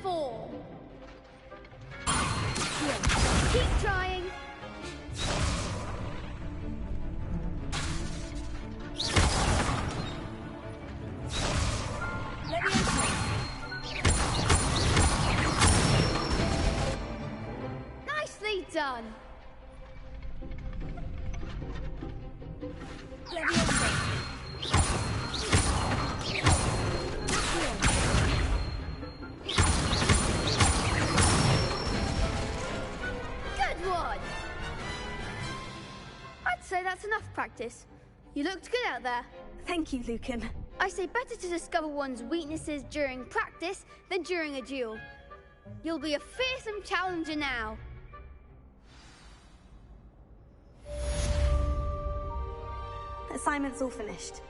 4. Keep trying. Nicely done. Good one. I'd say that's enough practice. You looked good out there. Thank you, Lucan. I say better to discover one's weaknesses during practice than during a duel. You'll be a fearsome challenger now. Assignment's all finished.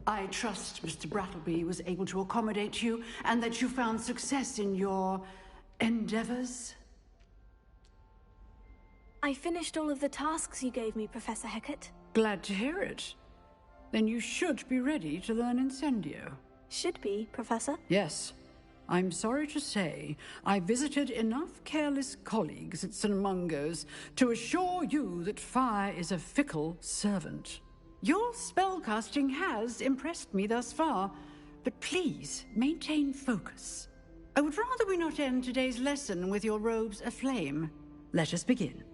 I trust Mr. Brattleby was able to accommodate you and that you found success in your endeavors. I finished all of the tasks you gave me, Professor Hecat. Glad to hear it. Then you should be ready to learn Incendio. Should be, Professor. Yes. I'm sorry to say, I visited enough careless colleagues at St. Mungo's to assure you that fire is a fickle servant. Your spellcasting has impressed me thus far, but please maintain focus. I would rather we not end today's lesson with your robes aflame. Let us begin.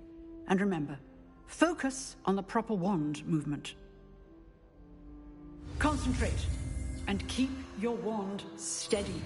And remember, focus on the proper wand movement. Concentrate and keep your wand steady.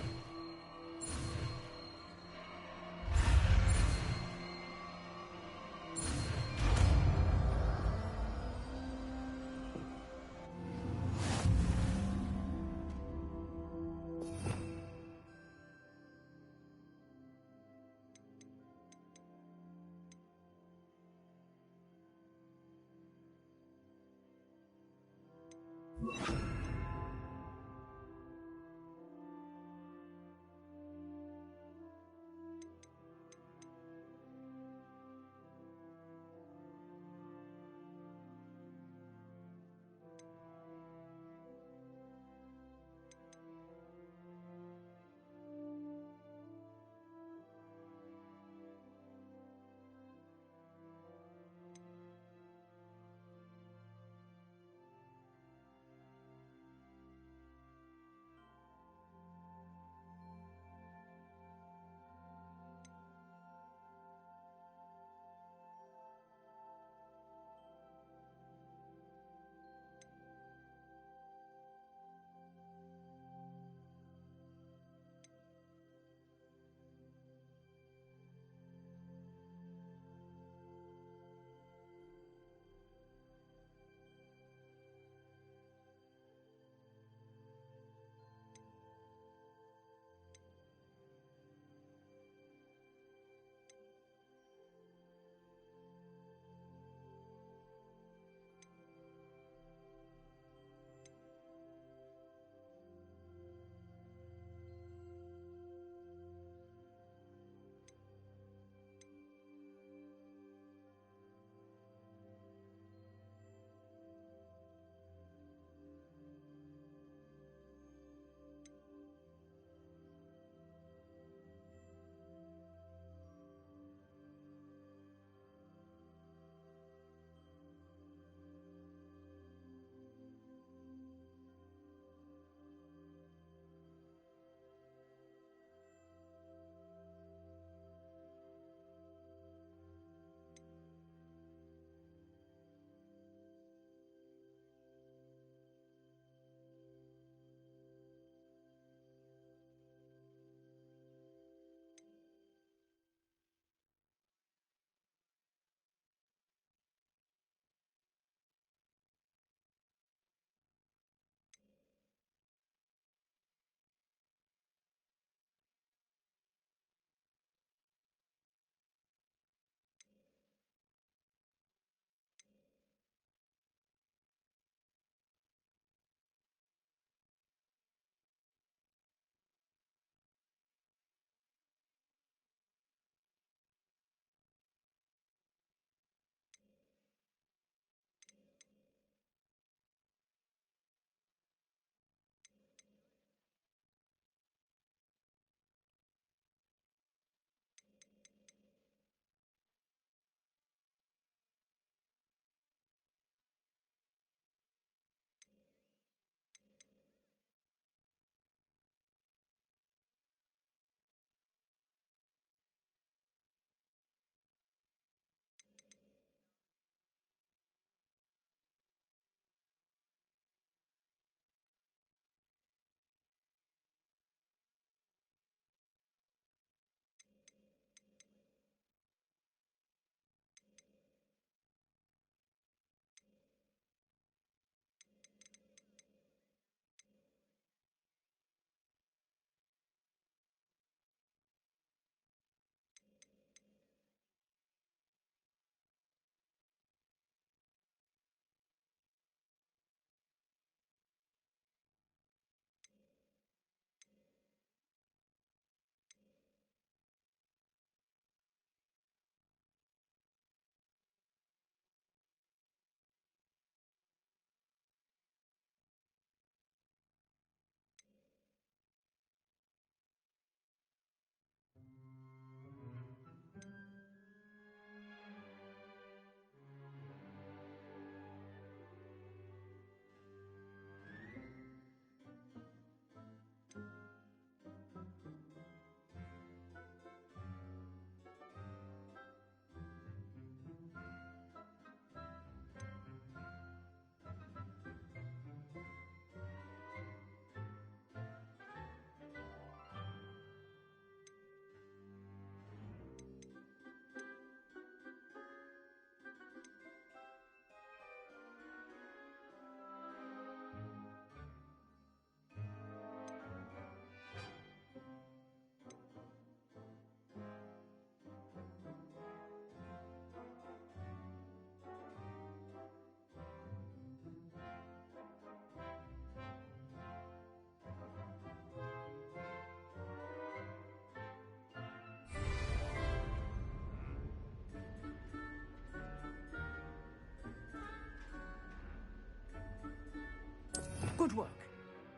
Good work.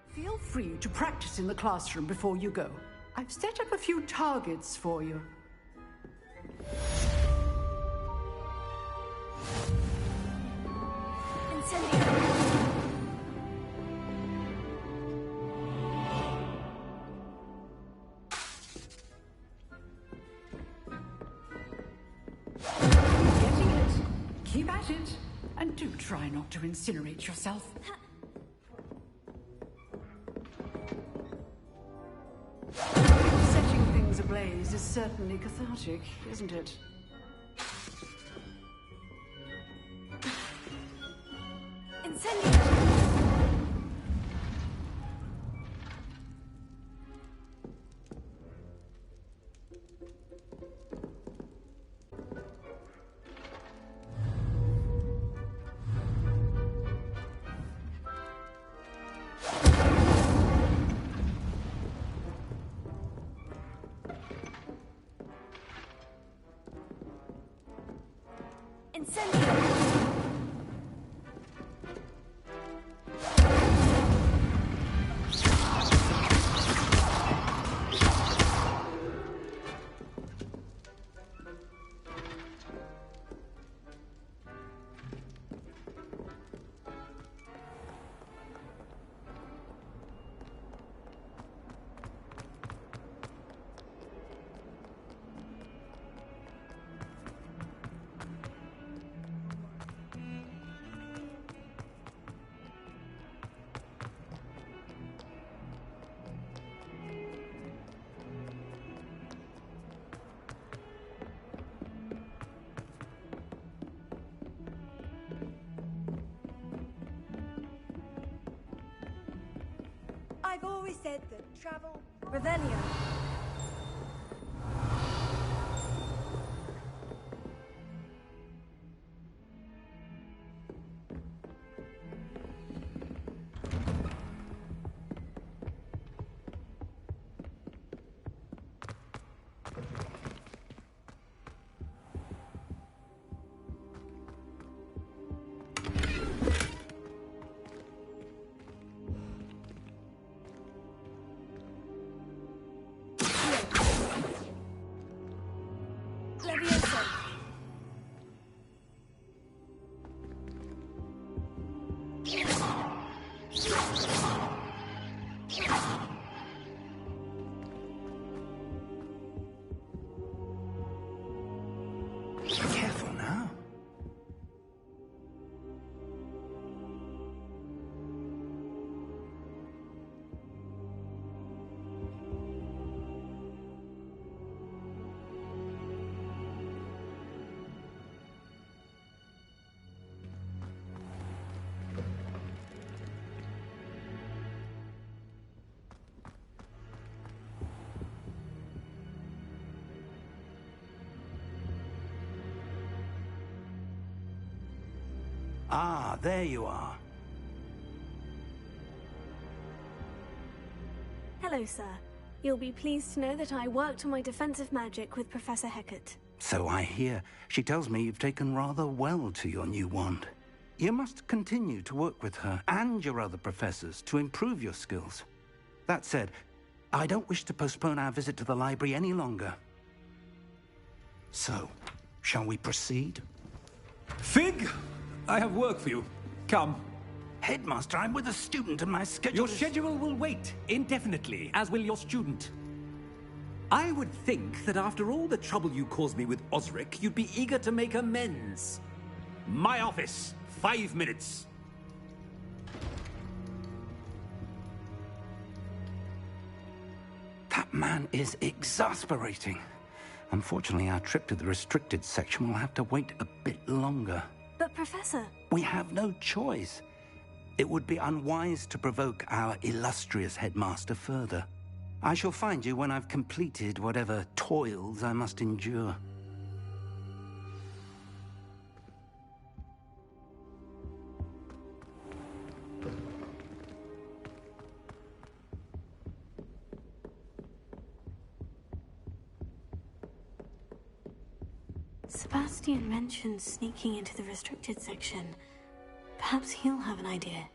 Feel free to practice in the classroom before you go. I've set up a few targets for you. Incendio. Getting it. Keep at it. And do try not to incinerate yourself. Setting things ablaze is certainly cathartic, isn't it? Incendio. I've always said that travel... Revelio. Careful now. Ah, there you are. Hello, sir. You'll be pleased to know that I worked on my defensive magic with Professor Hecat. So I hear. She tells me you've taken rather well to your new wand. You must continue to work with her and your other professors to improve your skills. That said, I don't wish to postpone our visit to the library any longer. So, shall we proceed? Fig! I have work for you. Come. Headmaster, I'm with a student and my schedule Your schedule will wait indefinitely, as will your student. I would think that after all the trouble you caused me with Osric, you'd be eager to make amends. My office, 5 minutes. That man is exasperating. Unfortunately, our trip to the restricted section will have to wait a bit longer. But, Professor... We have no choice. It would be unwise to provoke our illustrious headmaster further. I shall find you when I've completed whatever toils I must endure. Sebastian mentioned sneaking into the restricted section. Perhaps he'll have an idea.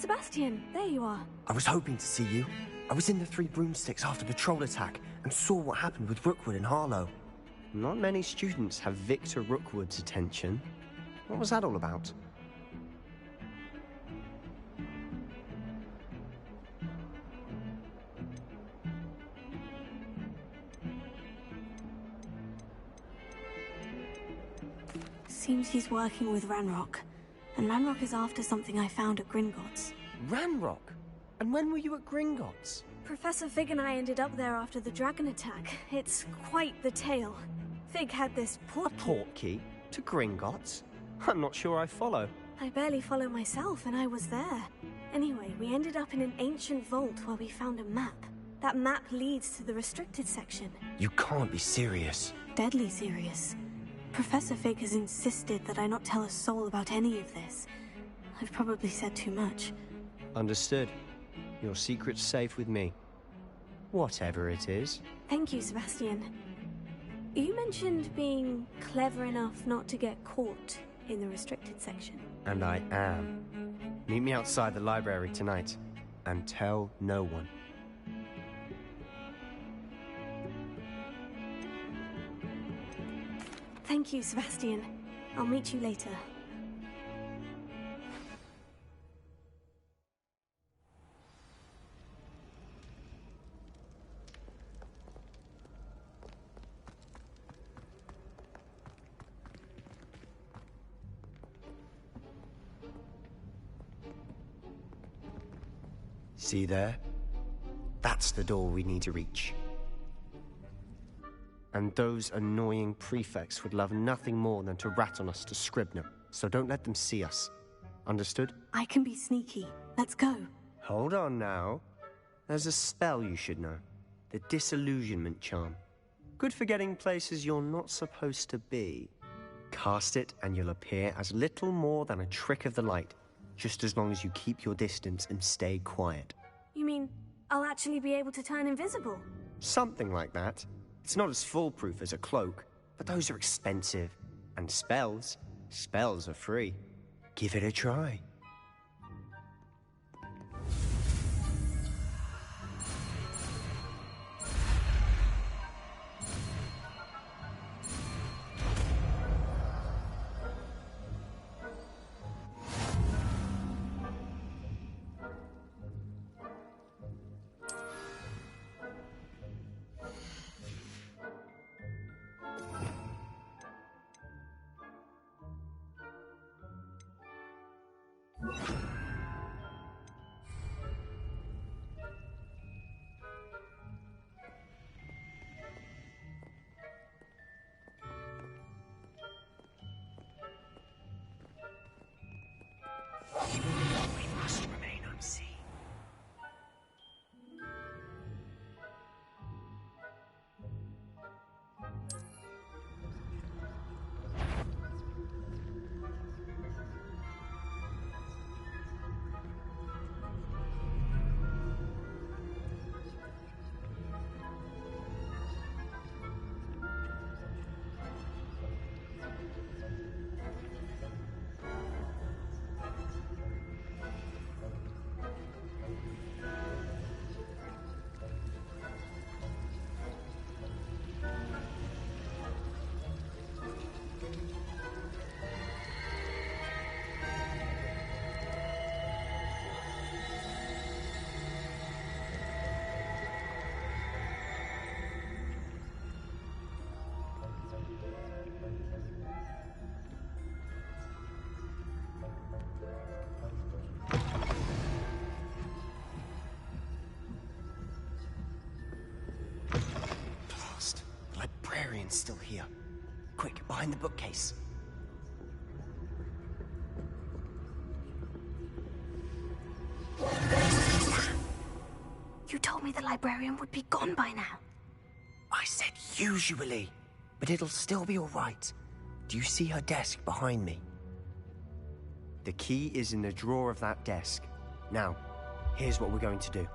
Sebastian, there you are. I was hoping to see you. I was in the Three Broomsticks after the troll attack and saw what happened with Rookwood and Harlow. Not many students have Victor Rookwood's attention. What was that all about? Seems he's working with Ranrock. And Ranrock is after something I found at Gringotts. Ranrock? And when were you at Gringotts? Professor Fig and I ended up there after the dragon attack. It's quite the tale. Fig had this A portkey? To Gringotts? I'm not sure I follow. I barely follow myself, and I was there. Anyway, we ended up in an ancient vault where we found a map. That map leads to the restricted section. You can't be serious. Deadly serious. Professor Fig has insisted that I not tell a soul about any of this. I've probably said too much. Understood. Your secret's safe with me. Whatever it is. Thank you, Sebastian. You mentioned being clever enough not to get caught in the restricted section. And I am. Meet me outside the library tonight. And tell no one. Thank you, Sebastian. I'll meet you later. See there? That's the door we need to reach. And those annoying prefects would love nothing more than to rat on us to Scribner, so don't let them see us. Understood? I can be sneaky. Let's go. Hold on now. There's a spell you should know. The Disillusionment Charm. Good for getting places you're not supposed to be. Cast it and you'll appear as little more than a trick of the light, just as long as you keep your distance and stay quiet. You mean I'll actually be able to turn invisible? Something like that. It's not as foolproof as a cloak, but those are expensive. And spells are free. Give it a try. We must remain unseen. Still here. Quick, behind the bookcase. You told me the librarian would be gone by now. I said usually, but it'll still be all right. Do you see her desk behind me? The key is in the drawer of that desk. Now, here's what we're going to do.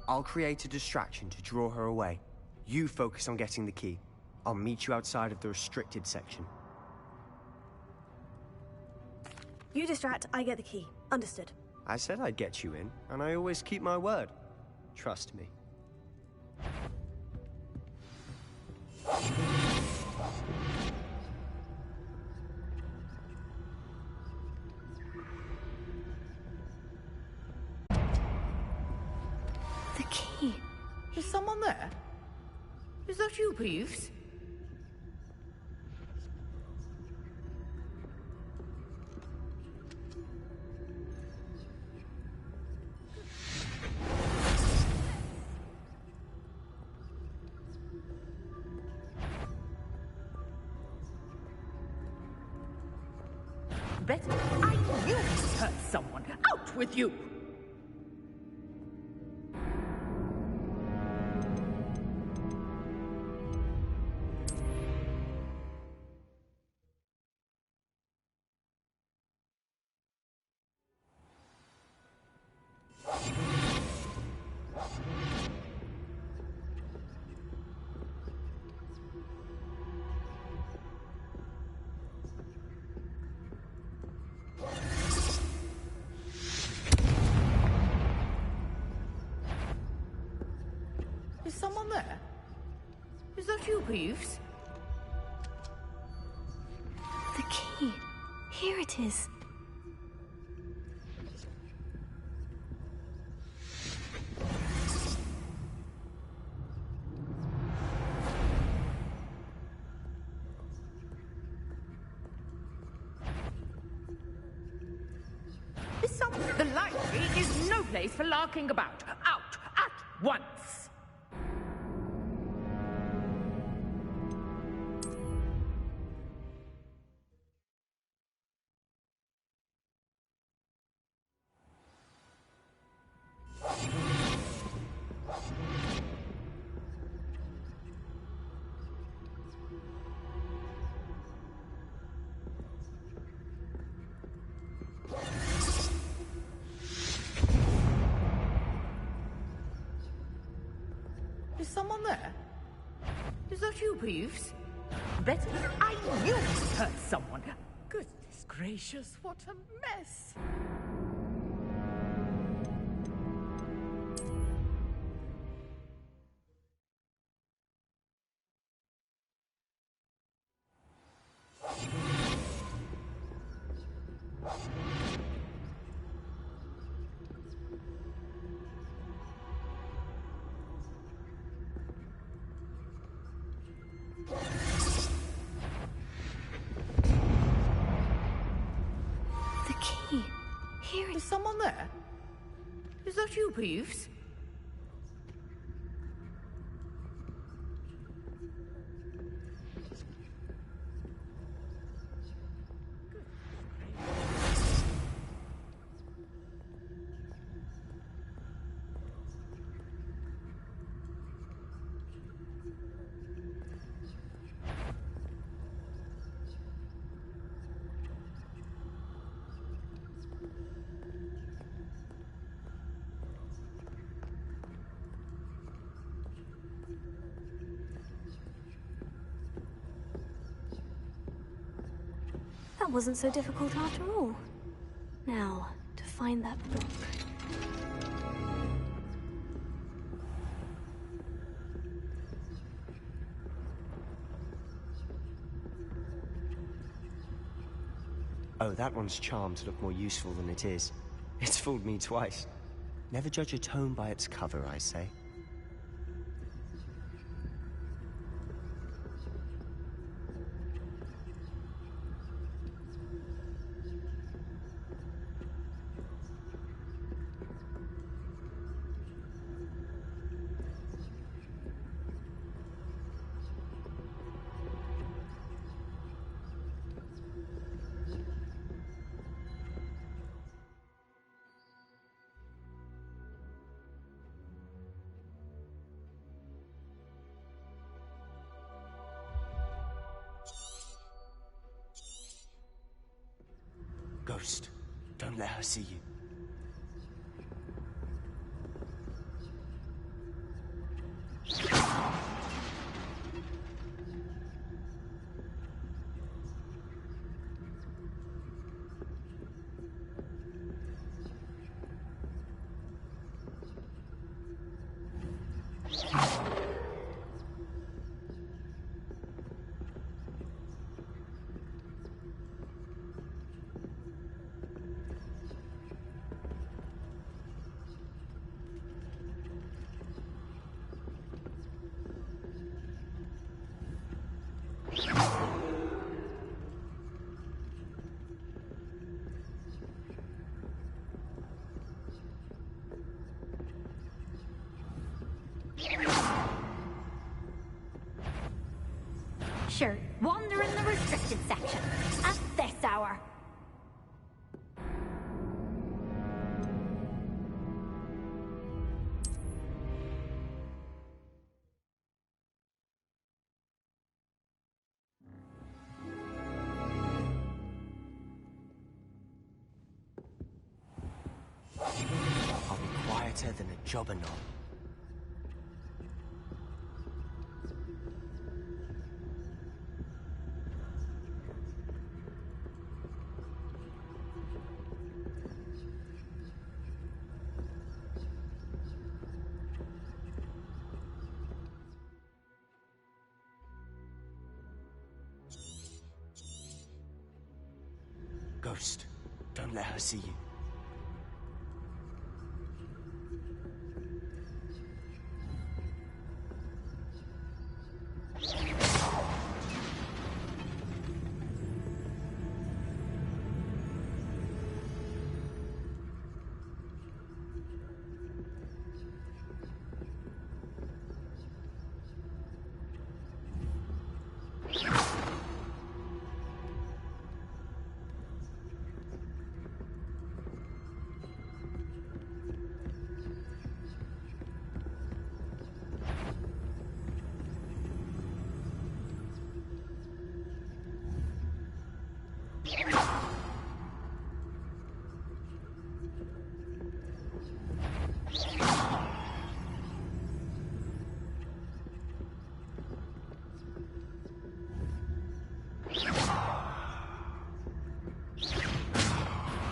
I'll create a distraction to draw her away. You focus on getting the key. I'll meet you outside of the restricted section. You distract, I get the key. Understood. I said I'd get you in, and I always keep my word. Trust me. The key. Is someone there? Is that you, Peeves? Better. I knew you'd hurt someone. Out with you! Is someone there? Is that you, Peeves? The key. Here it is. The library is no place for larking about. Out at once! Is someone there? Is that you, Peeves? Better. I knew you'd hurt someone. Goodness gracious, what a mess! The key. Here it Is someone there? Is that you, Peeves? That wasn't so difficult after all. Now, to find that book. Oh, that one's charmed to look more useful than it is. It's fooled me twice. Never judge a tome by its cover, I say. Ghost, don't let her see you. Sure, wander in the restricted section at this hour. I'll be quieter than a jobberknoll. Ghost, don't let her see you.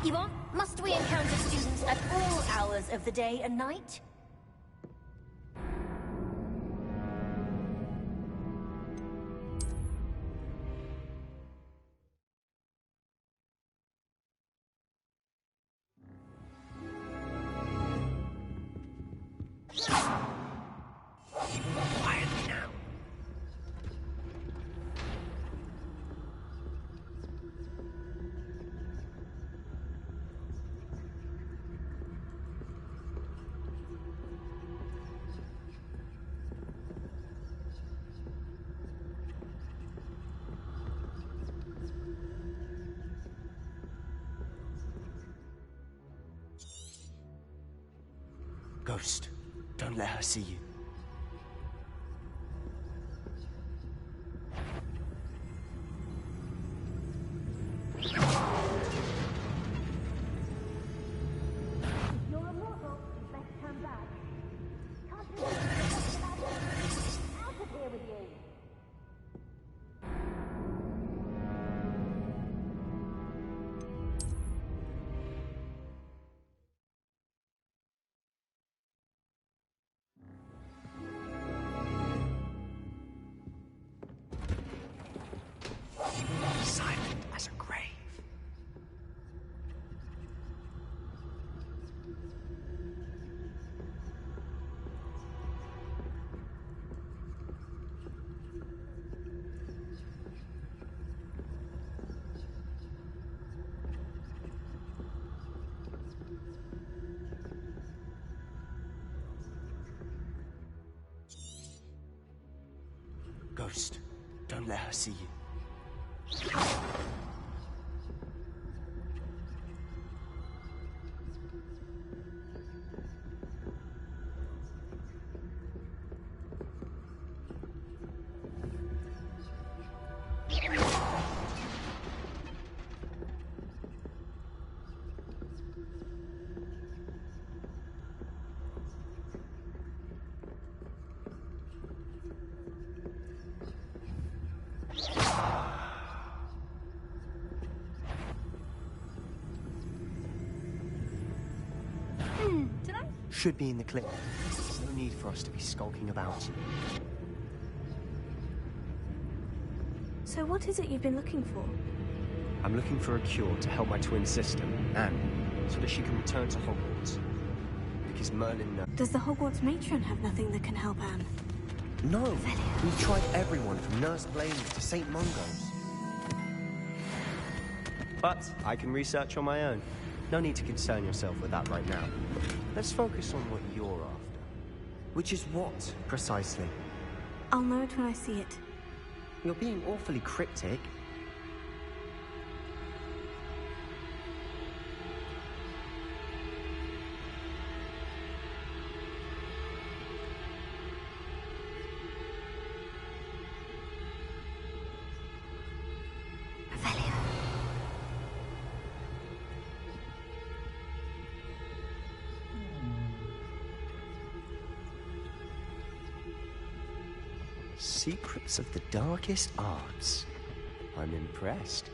Yvonne, must we encounter students at all hours of the day and night? Quietly now. Ghost, don't let her see you. You're immortal. Let's turn back. Can't do this. Out of here with you. Silent as a grave. Ghost, don't let her see you. Should be in the clip. There's no need for us to be skulking about. So what is it you've been looking for? I'm looking for a cure to help my twin sister, Anne, so that she can return to Hogwarts. Because Merlin knows. Does the Hogwarts matron have nothing that can help Anne? No! We've tried everyone from Nurse Blaine to St. Mungo's. But I can research on my own. No need to concern yourself with that right now. Let's focus on what you're after. Which is what, precisely? I'll know it when I see it. You're being awfully cryptic. Secrets of the darkest arts. I'm impressed.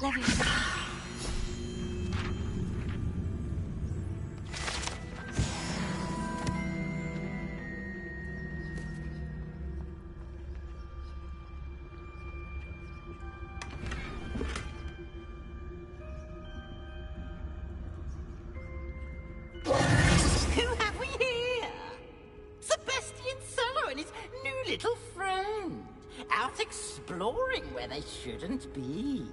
Leviosa. Who have we here? Sebastian Solo and his new little friend. Out exploring where they shouldn't be.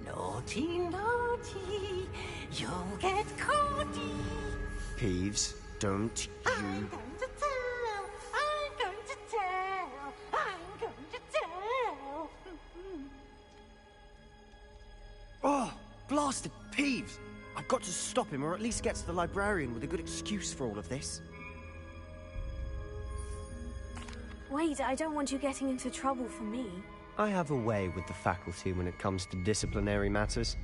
Naughty, naughty, you'll get caughty. Peeves, don't you... I'm going to tell, I'm going to tell, I'm going to tell. Oh, blasted Peeves! I've got to stop him, or at least get to the librarian with a good excuse for all of this. Wait, I don't want you getting into trouble for me. I have a way with the faculty when it comes to disciplinary matters.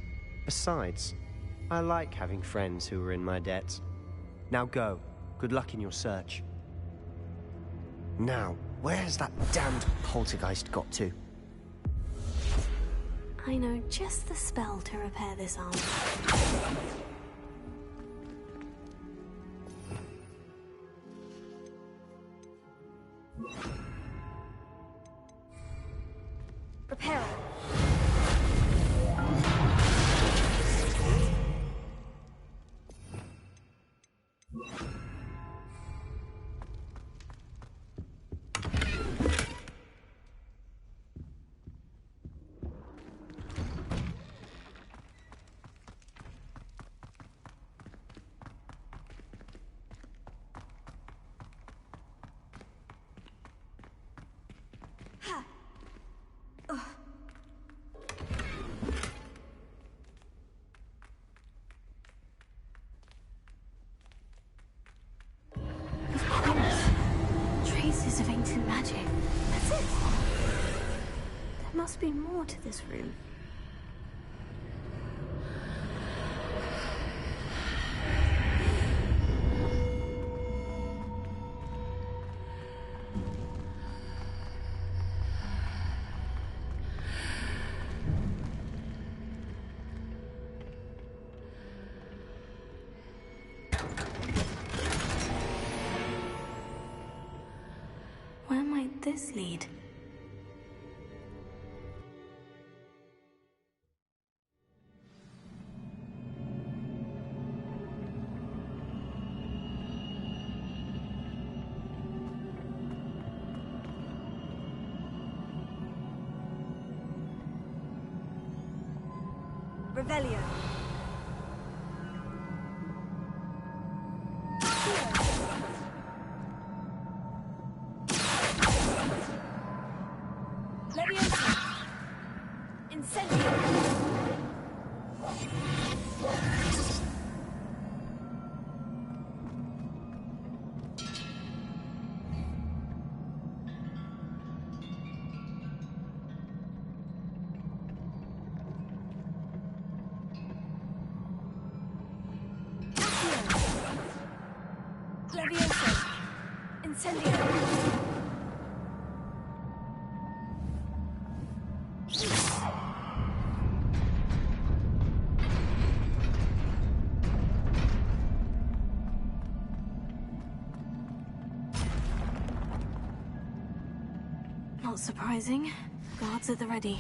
Besides, I like having friends who are in my debt. Now go. Good luck in your search. Now, where's that damned poltergeist got to? I know just the spell to repair this arm. Repair it. Traces of ancient magic. That's it. There must be more to this room. Where might this lead? Revelio. Leviosa. Incendio. Leviosa. Incendio. Not surprising. Guards at the ready.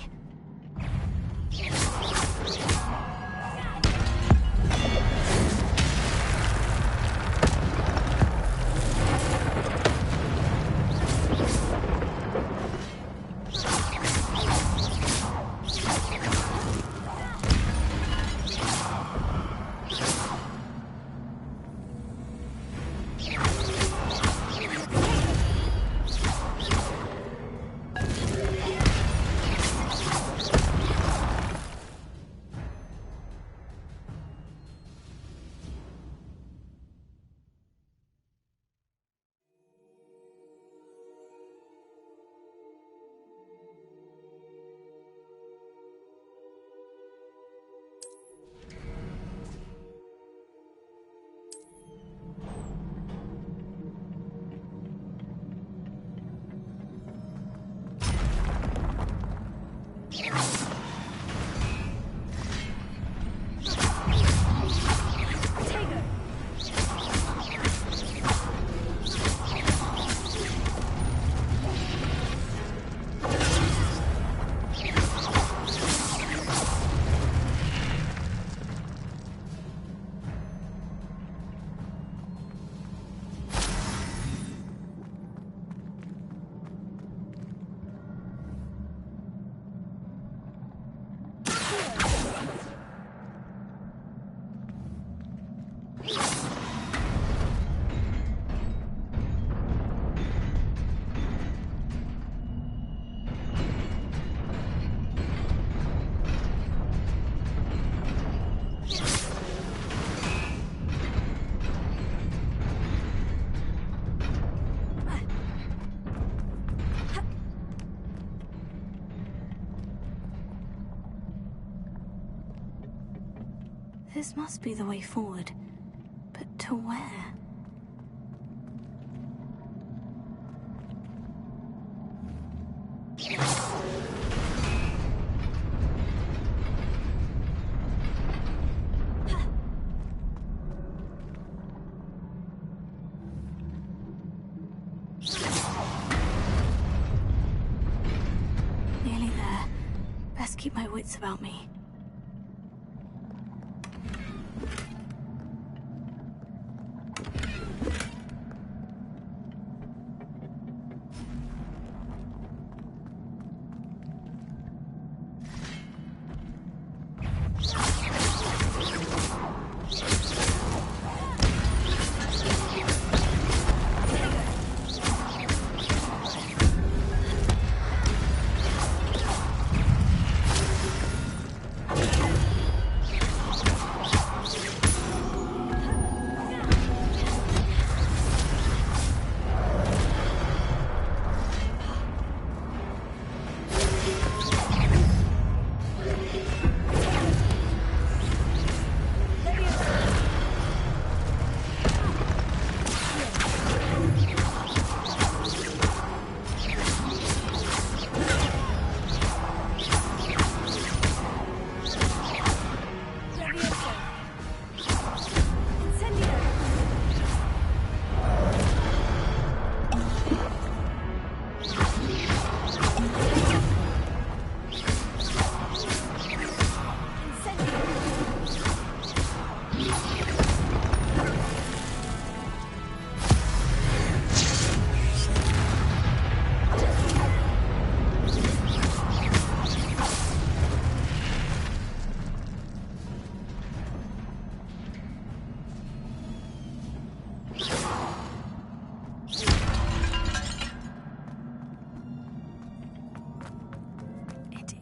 This must be the way forward. But to where? Nearly there. Best keep my wits about me.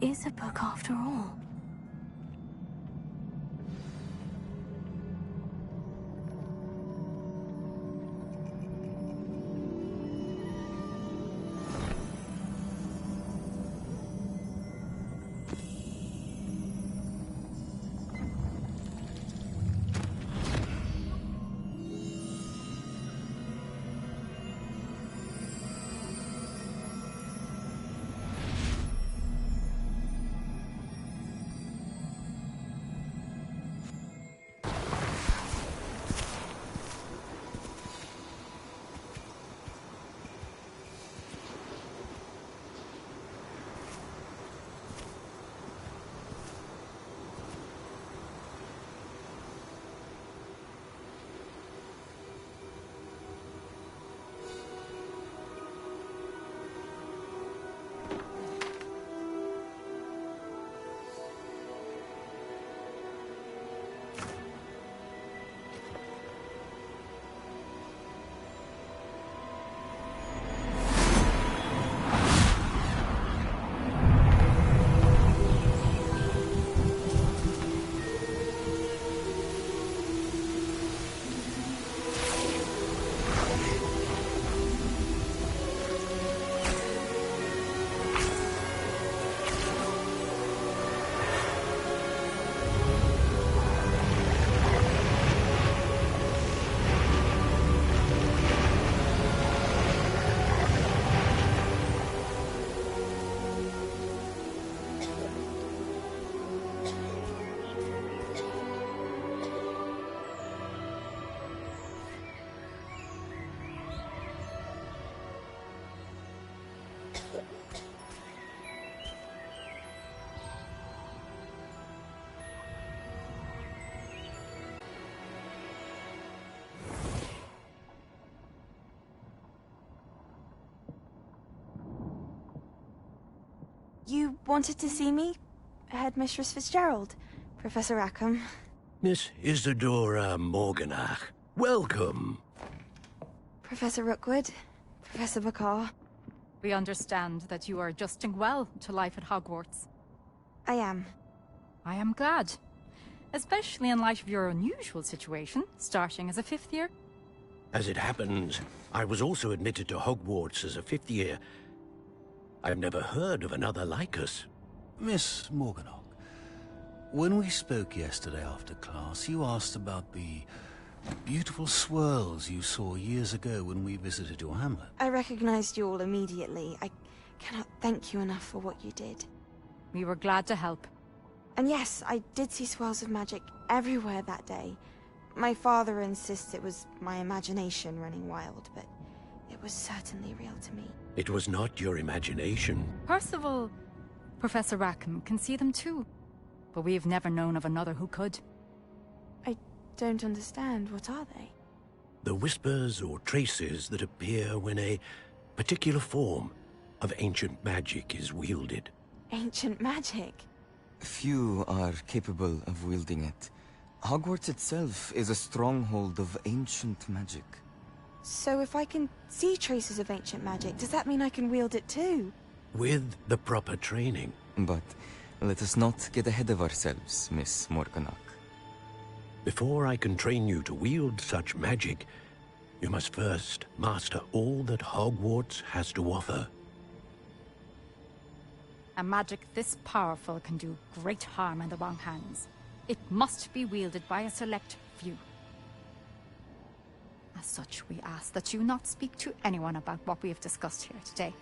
Is a book after all. You wanted to see me? Headmistress Fitzgerald, Professor Rackham. Miss Isadora Morganach, welcome. Professor Rookwood, Professor Bakar. We understand that you are adjusting well to life at Hogwarts. I am. I am glad. Especially in light of your unusual situation, starting as a 5th year. As it happens, I was also admitted to Hogwarts as a 5th year. I've never heard of another like us. Miss Morganach, when we spoke yesterday after class, you asked about the beautiful swirls you saw years ago when we visited your hamlet. I recognized you all immediately. I cannot thank you enough for what you did. We were glad to help. And yes, I did see swirls of magic everywhere that day. My father insists it was my imagination running wild, but it was certainly real to me. It was not your imagination. Percival, Professor Rackham can see them too. But we've never known of another who could. I don't understand. What are they? The whispers or traces that appear when a particular form of ancient magic is wielded. Ancient magic? Few are capable of wielding it. Hogwarts itself is a stronghold of ancient magic. So if I can see traces of ancient magic, does that mean I can wield it too? With the proper training. But let us not get ahead of ourselves, Miss Morganach. Before I can train you to wield such magic, you must first master all that Hogwarts has to offer. A magic this powerful can do great harm in the wrong hands. It must be wielded by a select few. As such, we ask that you not speak to anyone about what we have discussed here today.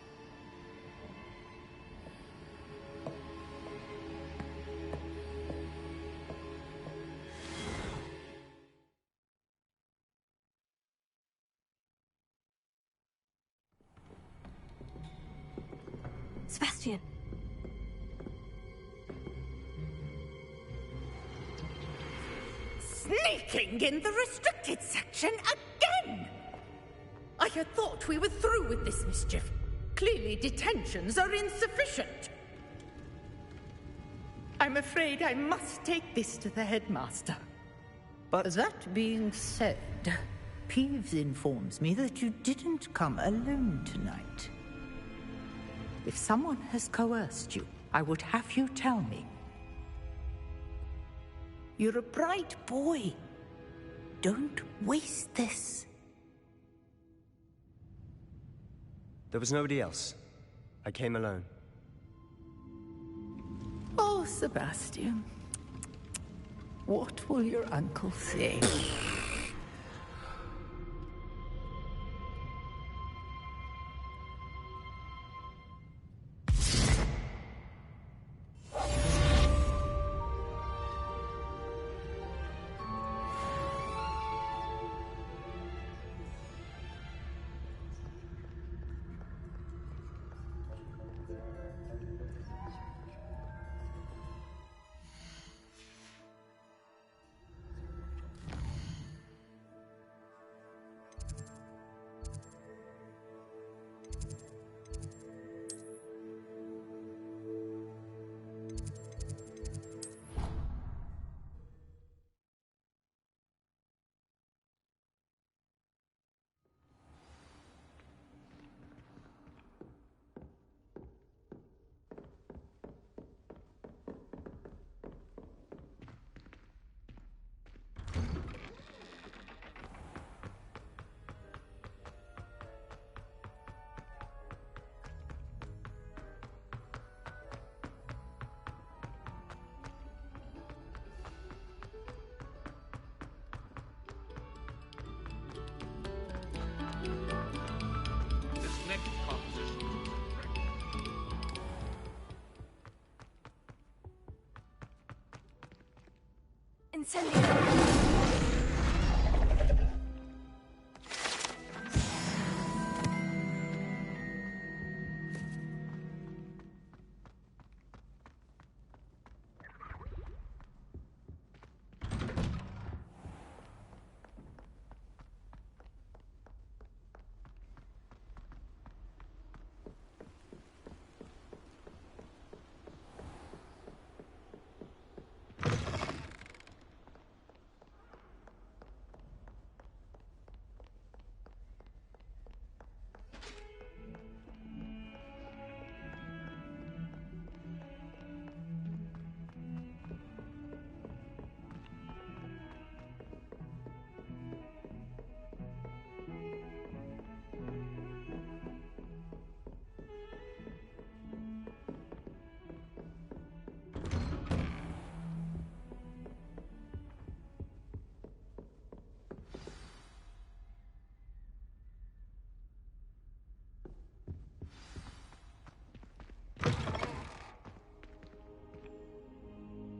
Sebastian! Sneaking in the restricted section again! I had thought we were through with this mischief. Clearly detentions are insufficient. I'm afraid I must take this to the headmaster. But that being said, Peeves informs me that you didn't come alone tonight. If someone has coerced you, I would have you tell me. You're a bright boy. Don't waste this. There was nobody else. I came alone. Oh, Sebastian. What will your uncle say?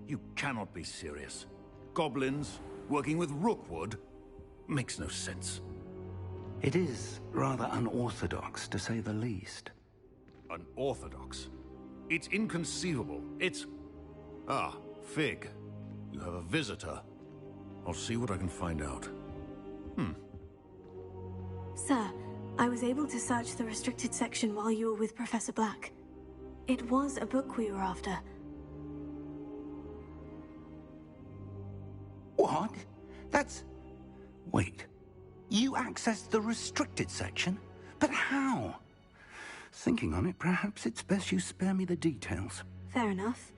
You cannot be serious. Goblins working with Rookwood? Makes no sense. It is rather unorthodox, to say the least. Unorthodox? It's inconceivable. It's... Ah, Fig. You have a visitor. I'll see what I can find out. Sir, I was able to search the restricted section while you were with Professor Black. It was a book we were after. What? That's... Wait. You accessed the restricted section? But how? Thinking on it, perhaps it's best you spare me the details. Fair enough.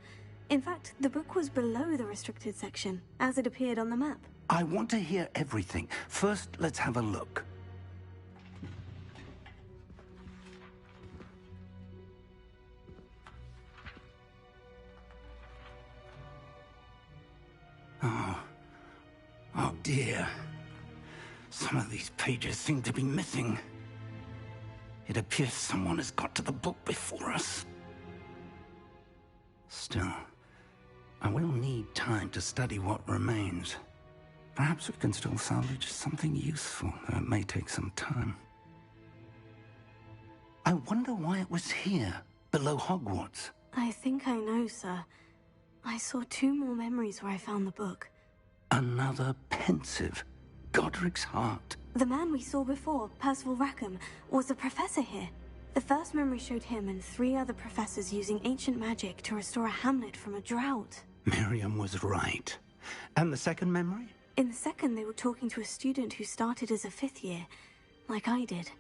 In fact, the book was below the restricted section, as it appeared on the map. I want to hear everything. First, let's have a look. Oh dear. Some of these pages seem to be missing. It appears someone has got to the book before us. Still, I will need time to study what remains. Perhaps we can still salvage something useful, though it may take some time. I wonder why it was here, below Hogwarts. I think I know, sir. I saw 2 more memories where I found the book. Another pensive. Godric's heart. The man we saw before, Percival Rackham, was a professor here. The first memory showed him and 3 other professors using ancient magic to restore a hamlet from a drought. Miriam was right. And the second memory? In the second, they were talking to a student who started as a 5th year, like I did.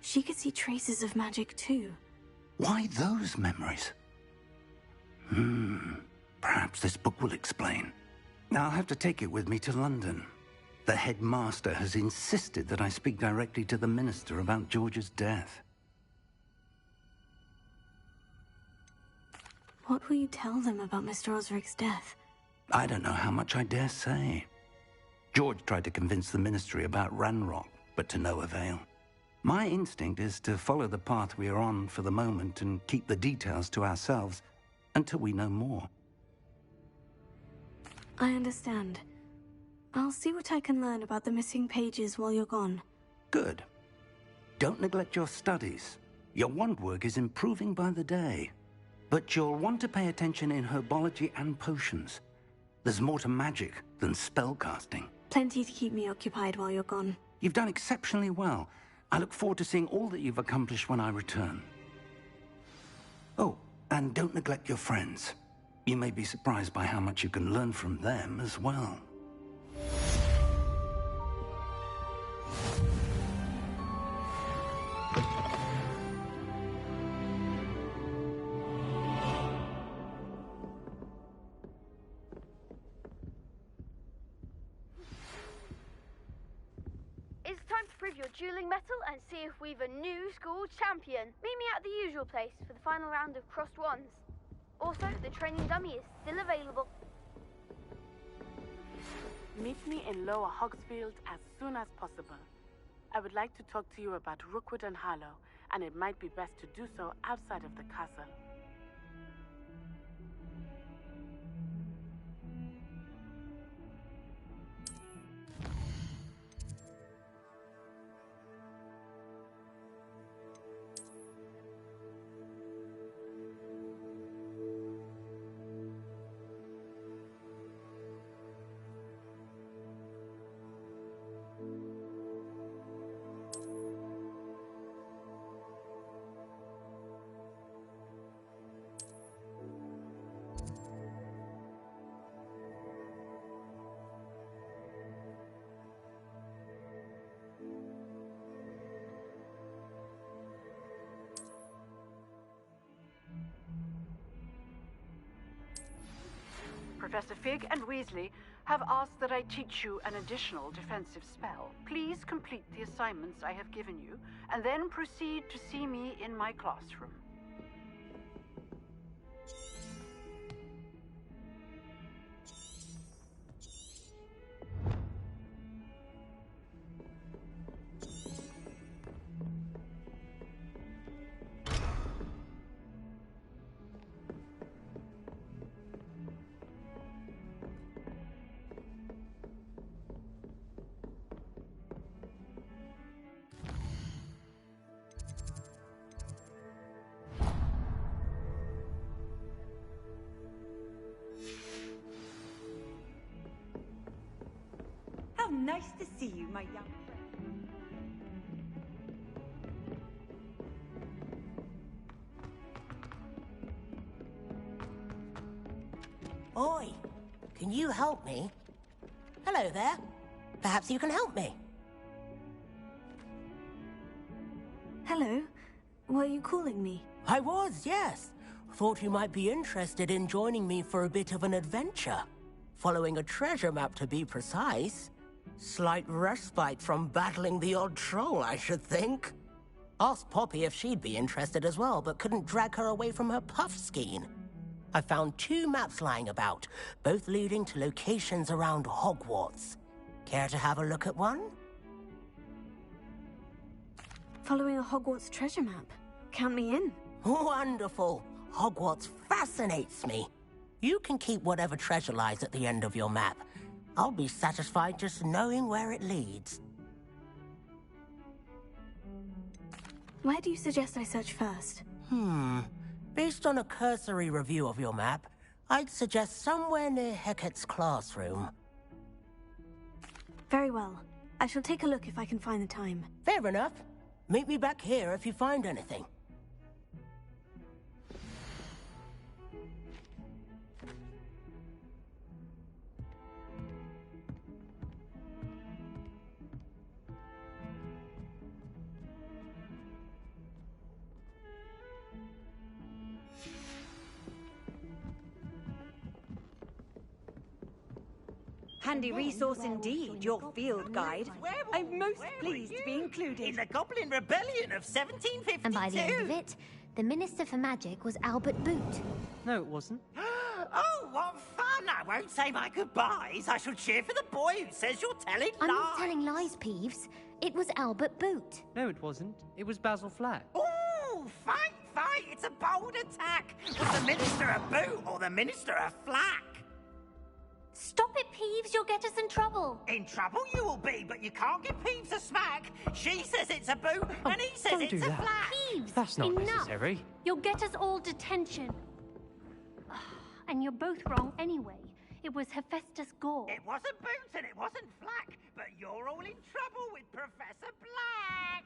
She could see traces of magic too. Why those memories? Perhaps this book will explain. Now I'll have to take it with me to London. The headmaster has insisted that I speak directly to the minister about George's death. What will you tell them about Mr. Osric's death? I don't know how much I dare say. George tried to convince the ministry about Ranrock, but to no avail. My instinct is to follow the path we are on for the moment and keep the details to ourselves until we know more. I understand. I'll see what I can learn about the missing pages while you're gone. Good. Don't neglect your studies. Your wand work is improving by the day. But you'll want to pay attention in herbology and potions. There's more to magic than spellcasting. Plenty to keep me occupied while you're gone. You've done exceptionally well. I look forward to seeing all that you've accomplished when I return. Oh, and don't neglect your friends. You may be surprised by how much you can learn from them as well. It's time to prove your dueling mettle and see if we've a new school champion. Meet me at the usual place for the final round of crossed wands. Also, the training dummy is still available. Meet me in Lower Hogsfield as soon as possible. I would like to talk to you about Rookwood and Harlow, and it might be best to do so outside of the castle. Professor Fig and Weasley have asked that I teach you an additional defensive spell. Please complete the assignments I have given you, and then proceed to see me in my classroom. nice to see you, my young friend. Oi, can you help me? Hello there. Perhaps you can help me. Hello? Were you calling me? I was, yes. Thought you might be interested in joining me for a bit of an adventure. Following a treasure map, to be precise. Slight respite from battling the odd troll, I should think. Asked Poppy if she'd be interested as well, but couldn't drag her away from her puff skein. I found 2 maps lying about, both leading to locations around Hogwarts. Care to have a look at one? Following a Hogwarts treasure map. Count me in. Wonderful. Hogwarts fascinates me. You can keep whatever treasure lies at the end of your map. I'll be satisfied just knowing where it leads. Where do you suggest I search first? Based on a cursory review of your map, I'd suggest somewhere near Hecat's classroom. Very well. I shall take a look if I can find the time. Fair enough. Meet me back here if you find anything. Handy resource indeed, your field guide. I'm most pleased to be included. In the Goblin Rebellion of 1752. And by the end of it, the Minister for Magic was Albert Boot. No, it wasn't. Oh, what fun! I won't say my goodbyes. I shall cheer for the boy who says you're telling lies. I'm not telling lies, Peeves. It was Albert Boot. No, it wasn't. It was Basil Flack. Ooh, fight! It's a bold attack. Was the Minister a boot or the Minister a flack? Stop it, Peeves. You'll get us in trouble. In trouble you will be, but you can't give Peeves a smack. She says it's a boot, and he says don't it's do a that. flack. Peeves, That's not enough. necessary. You'll get us all detention. And you're both wrong anyway. It was Hephaestus Gore. It wasn't boot and it wasn't flack, but you're all in trouble with Professor Black.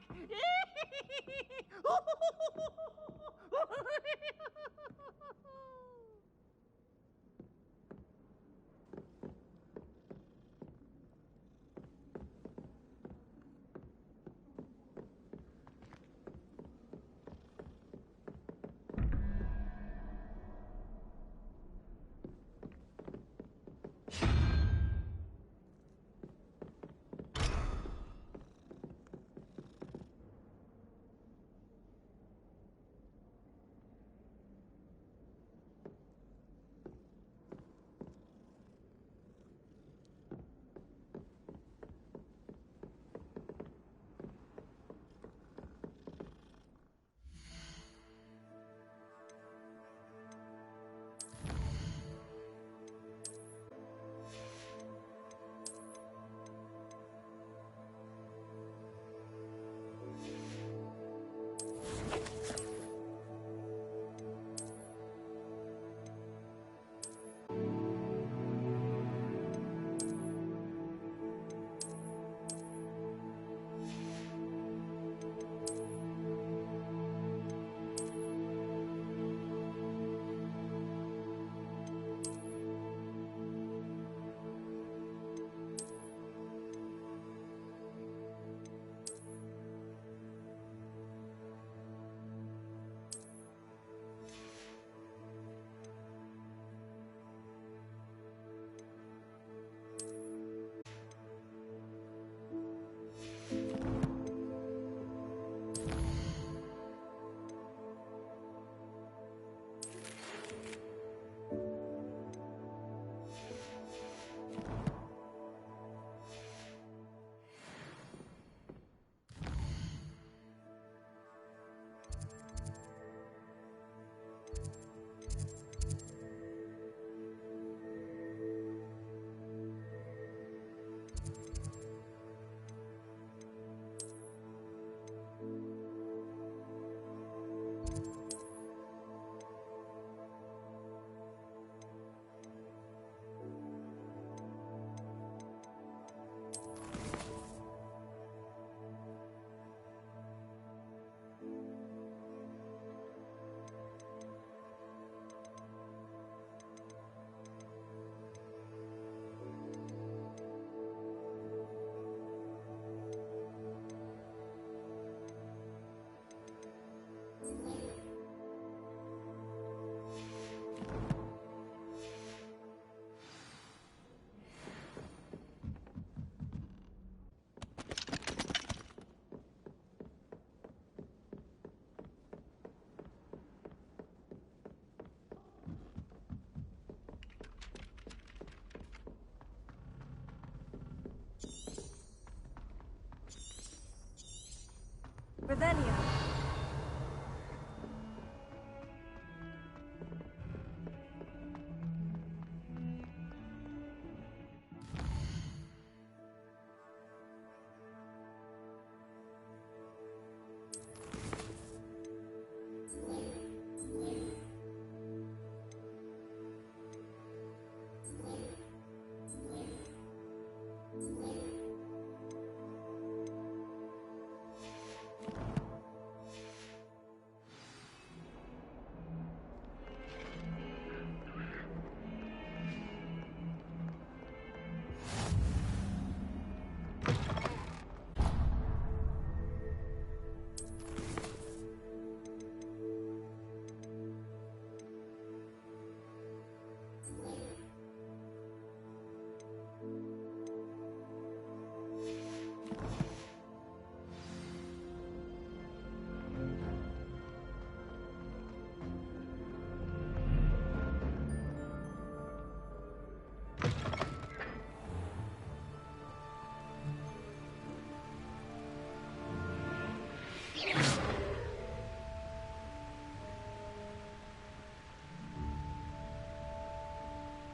Revelio.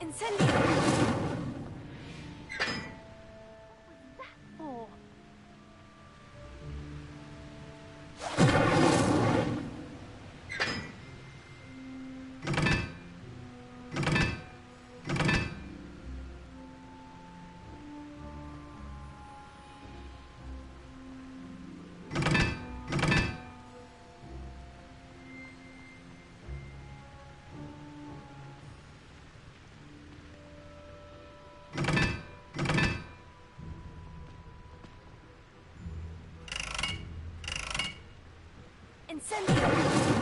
Incendio! Oh. Incendio!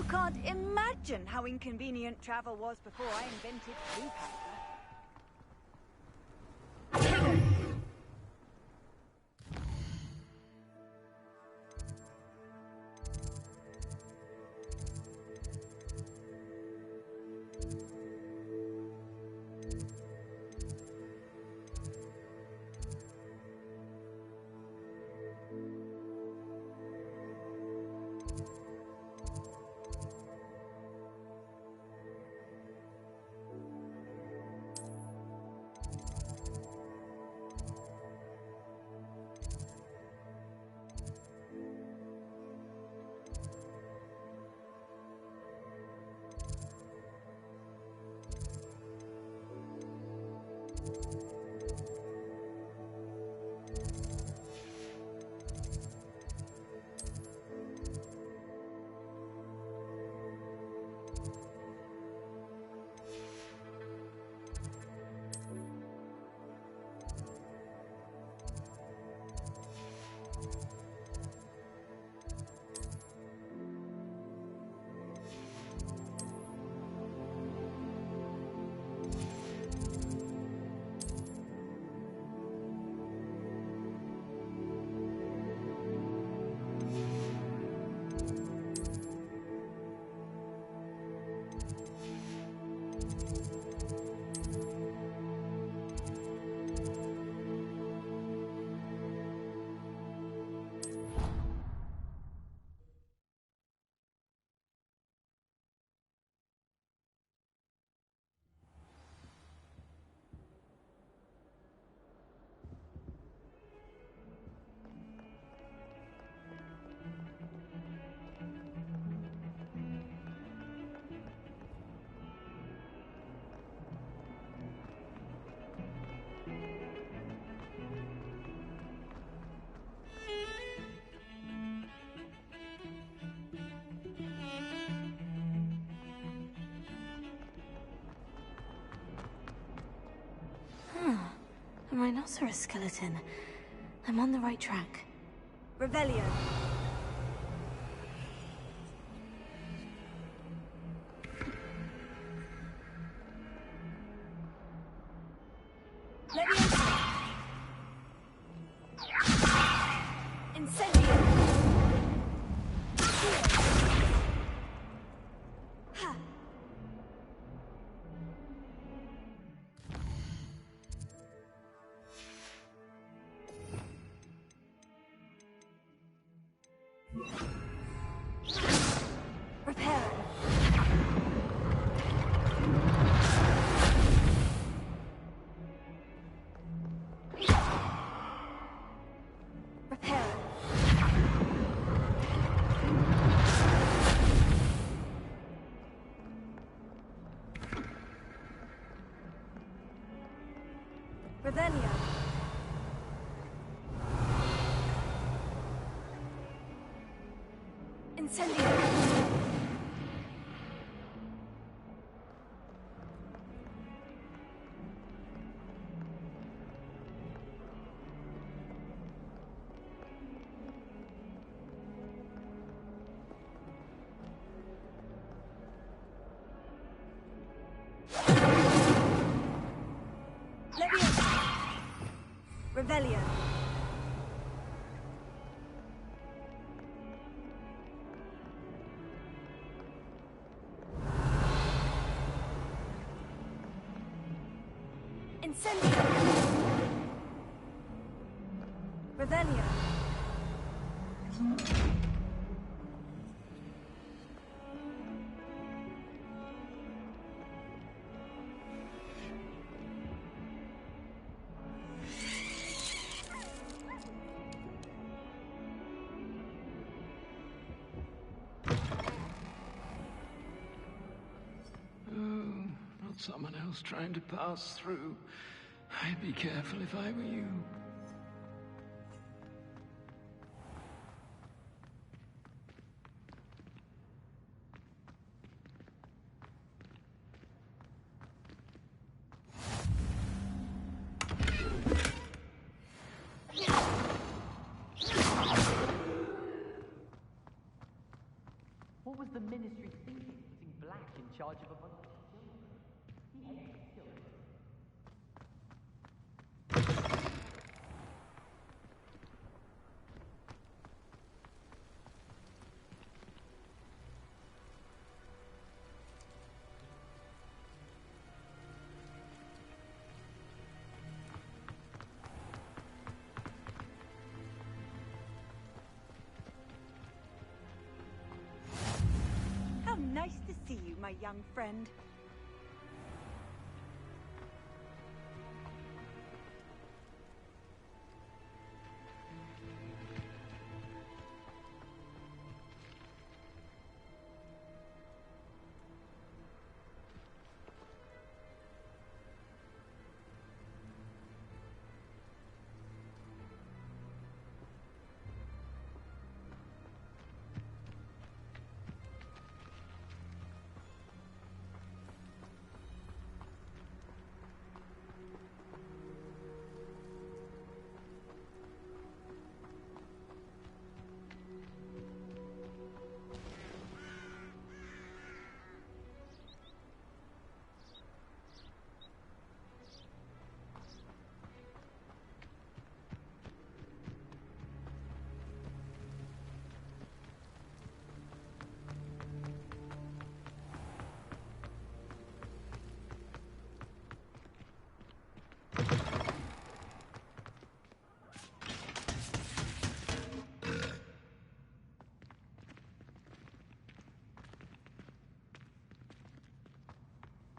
can't imagine how inconvenient travel was before I invented blue powder. A rhinoceros skeleton. I'm on the right track. Revelio. Revelio. Incendio. Revelio. Incendio. Revelio. Someone else trying to pass through. I'd be careful if I were you. What was does the Ministry think it's putting Black in charge of a bunch of children? He hates children. How nice to see you, my young friend.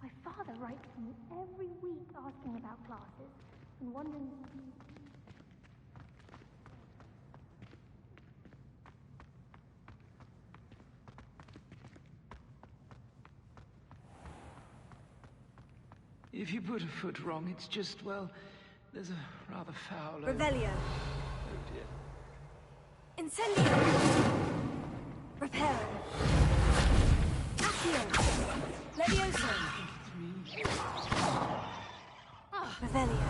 My father writes me every week asking about classes and wondering if you... If you put a foot wrong, it's just, well, there's a rather foul... Revelio. Oh dear. Incendio. Reparo. Accio. Levioso. Revelio.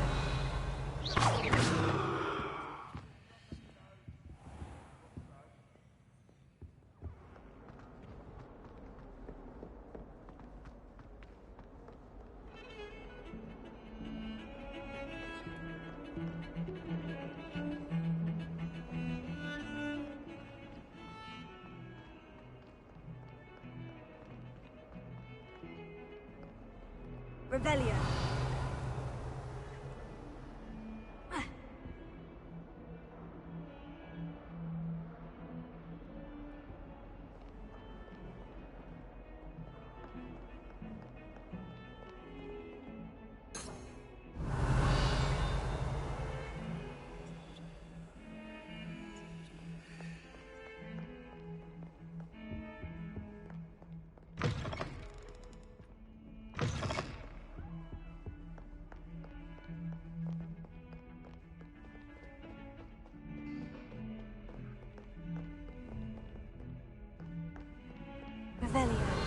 Revelio. Revelio.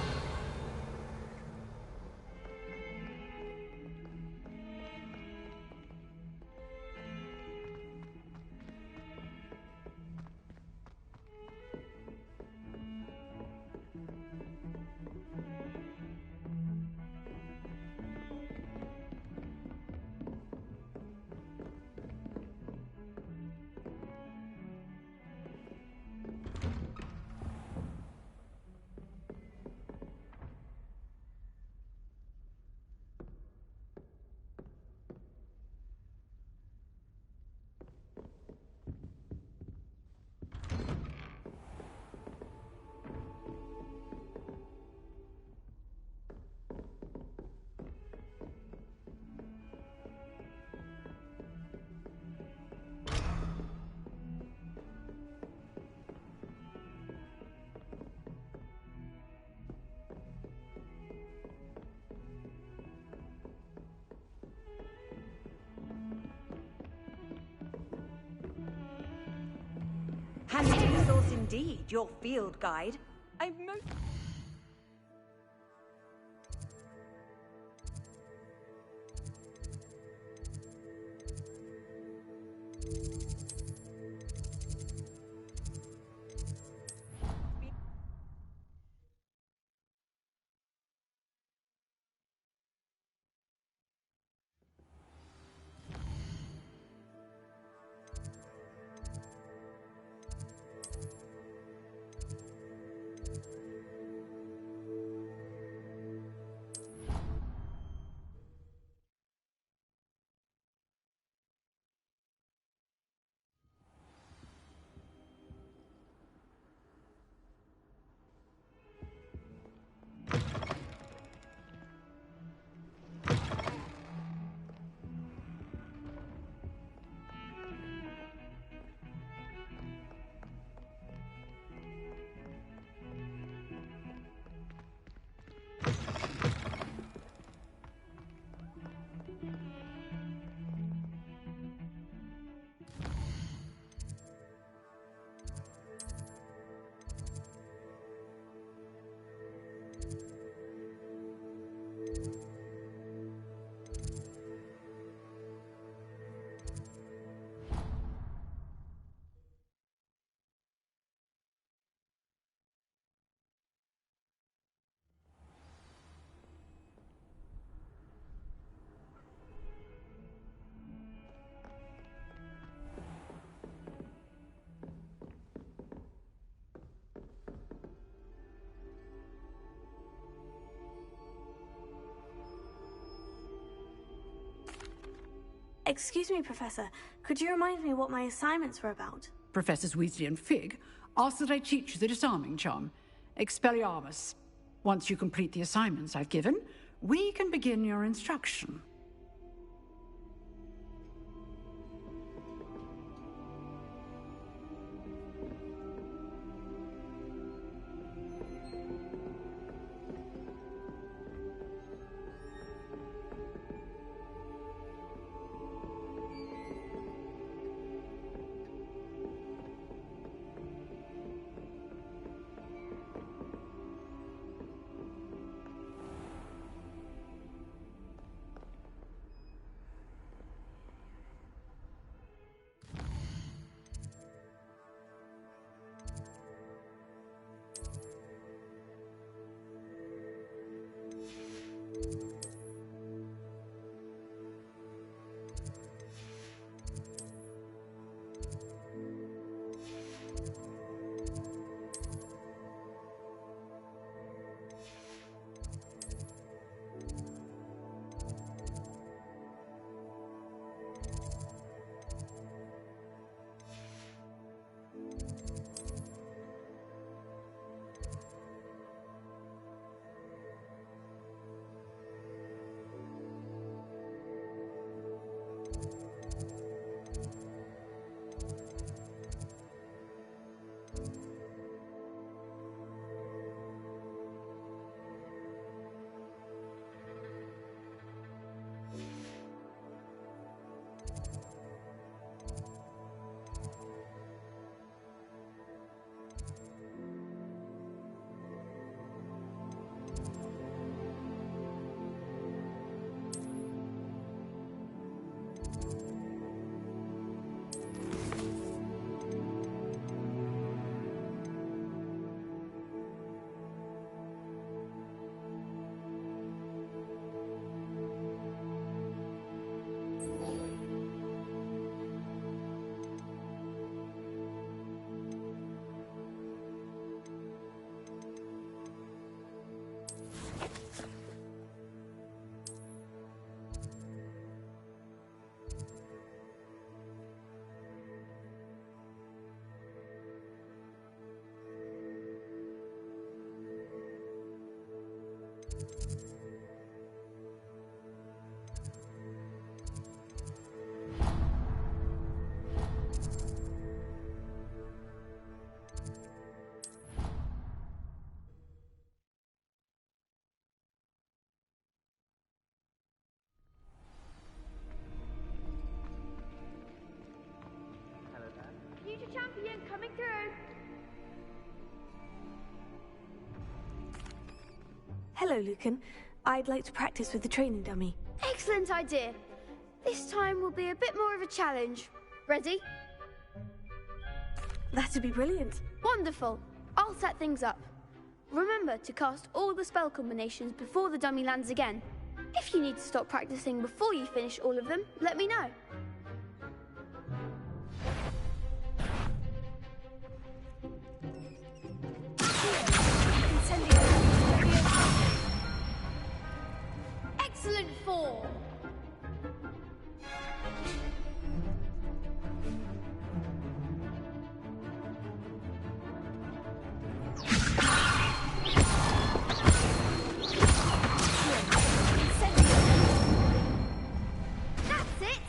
Handy resource indeed, your field guide. I'm most... Excuse me, Professor. Could you remind me what my assignments were about? Professors Weasley and Fig asked that I teach you the disarming charm, Expelliarmus. Once you complete the assignments I've given, we can begin your instruction. Future champion coming through. Hello, Lucan. I'd like to practice with the training dummy. Excellent idea. This time will be a bit more of a challenge. Ready? That'd be brilliant. Wonderful. I'll set things up. Remember to cast all the spell combinations before the dummy lands again. If you need to stop practicing before you finish all of them, let me know. Excellent form. That's it.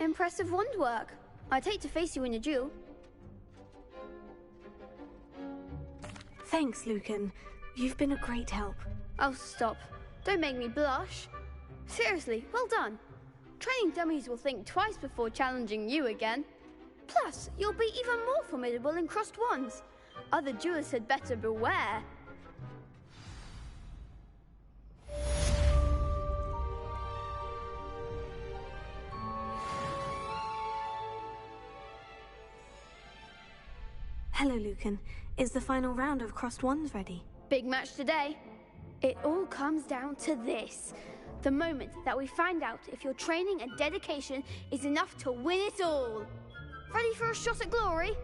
Impressive wand work. I'd hate to face you in a duel. Thanks, Lucan. You've been a great help. Oh, stop. Don't make me blush. Seriously, well done. Training dummies will think twice before challenging you again. Plus, you'll be even more formidable in crossed wands. Other duelists had better beware. Hello, Lucan. Is the final round of crossed wands ready? Big match today. It all comes down to this. The moment that we find out if your training and dedication is enough to win it all. Ready for a shot at glory?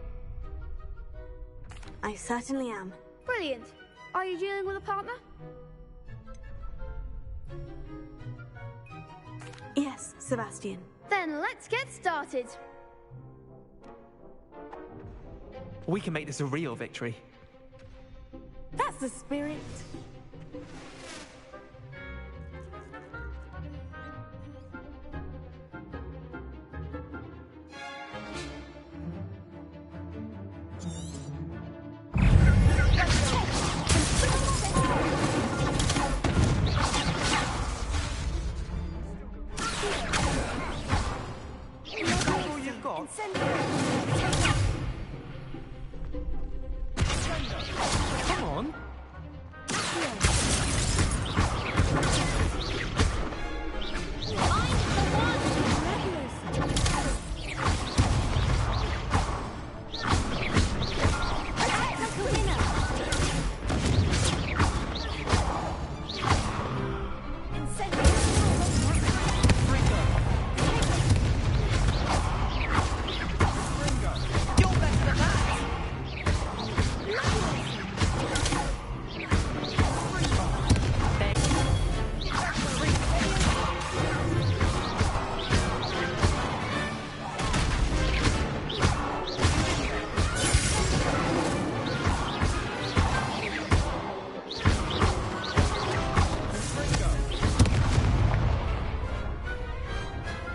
I certainly am. Brilliant. Are you dealing with a partner? Yes, Sebastian. Then let's get started. We can make this a real victory. That's the spirit. All you've got. Come on.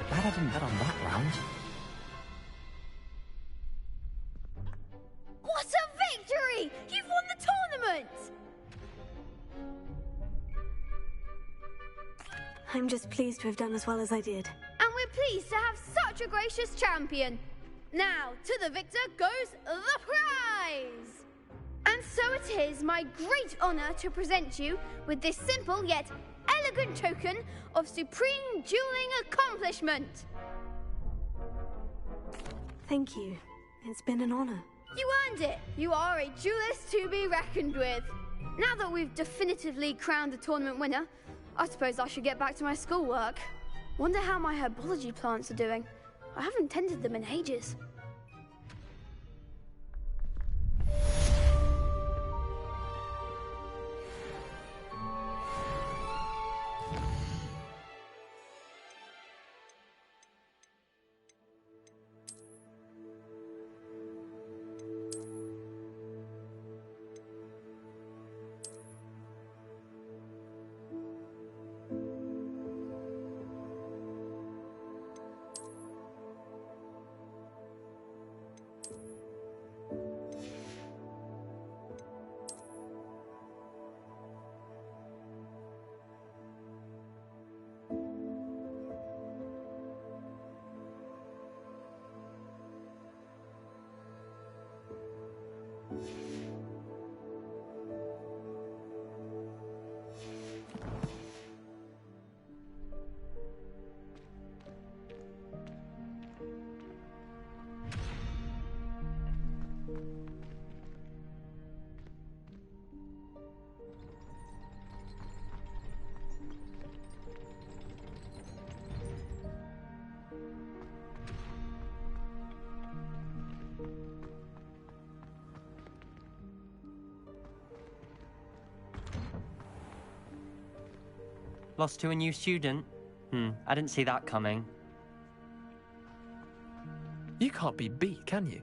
Glad I didn't bet on that round. What a victory! You've won the tournament! I'm just pleased to have done as well as I did. And we're pleased to have such a gracious champion. Now, to the victor goes the prize! And so it is my great honor to present you with this simple yet elegant token of supreme dueling accomplishment. Thank you. It's been an honor. You earned it. You are a duelist to be reckoned with. Now that we've definitively crowned the tournament winner, I suppose I should get back to my schoolwork. Wonder how my herbology plants are doing. I haven't tended them in ages. Lost to a new student? I didn't see that coming. You can't be beat, can you?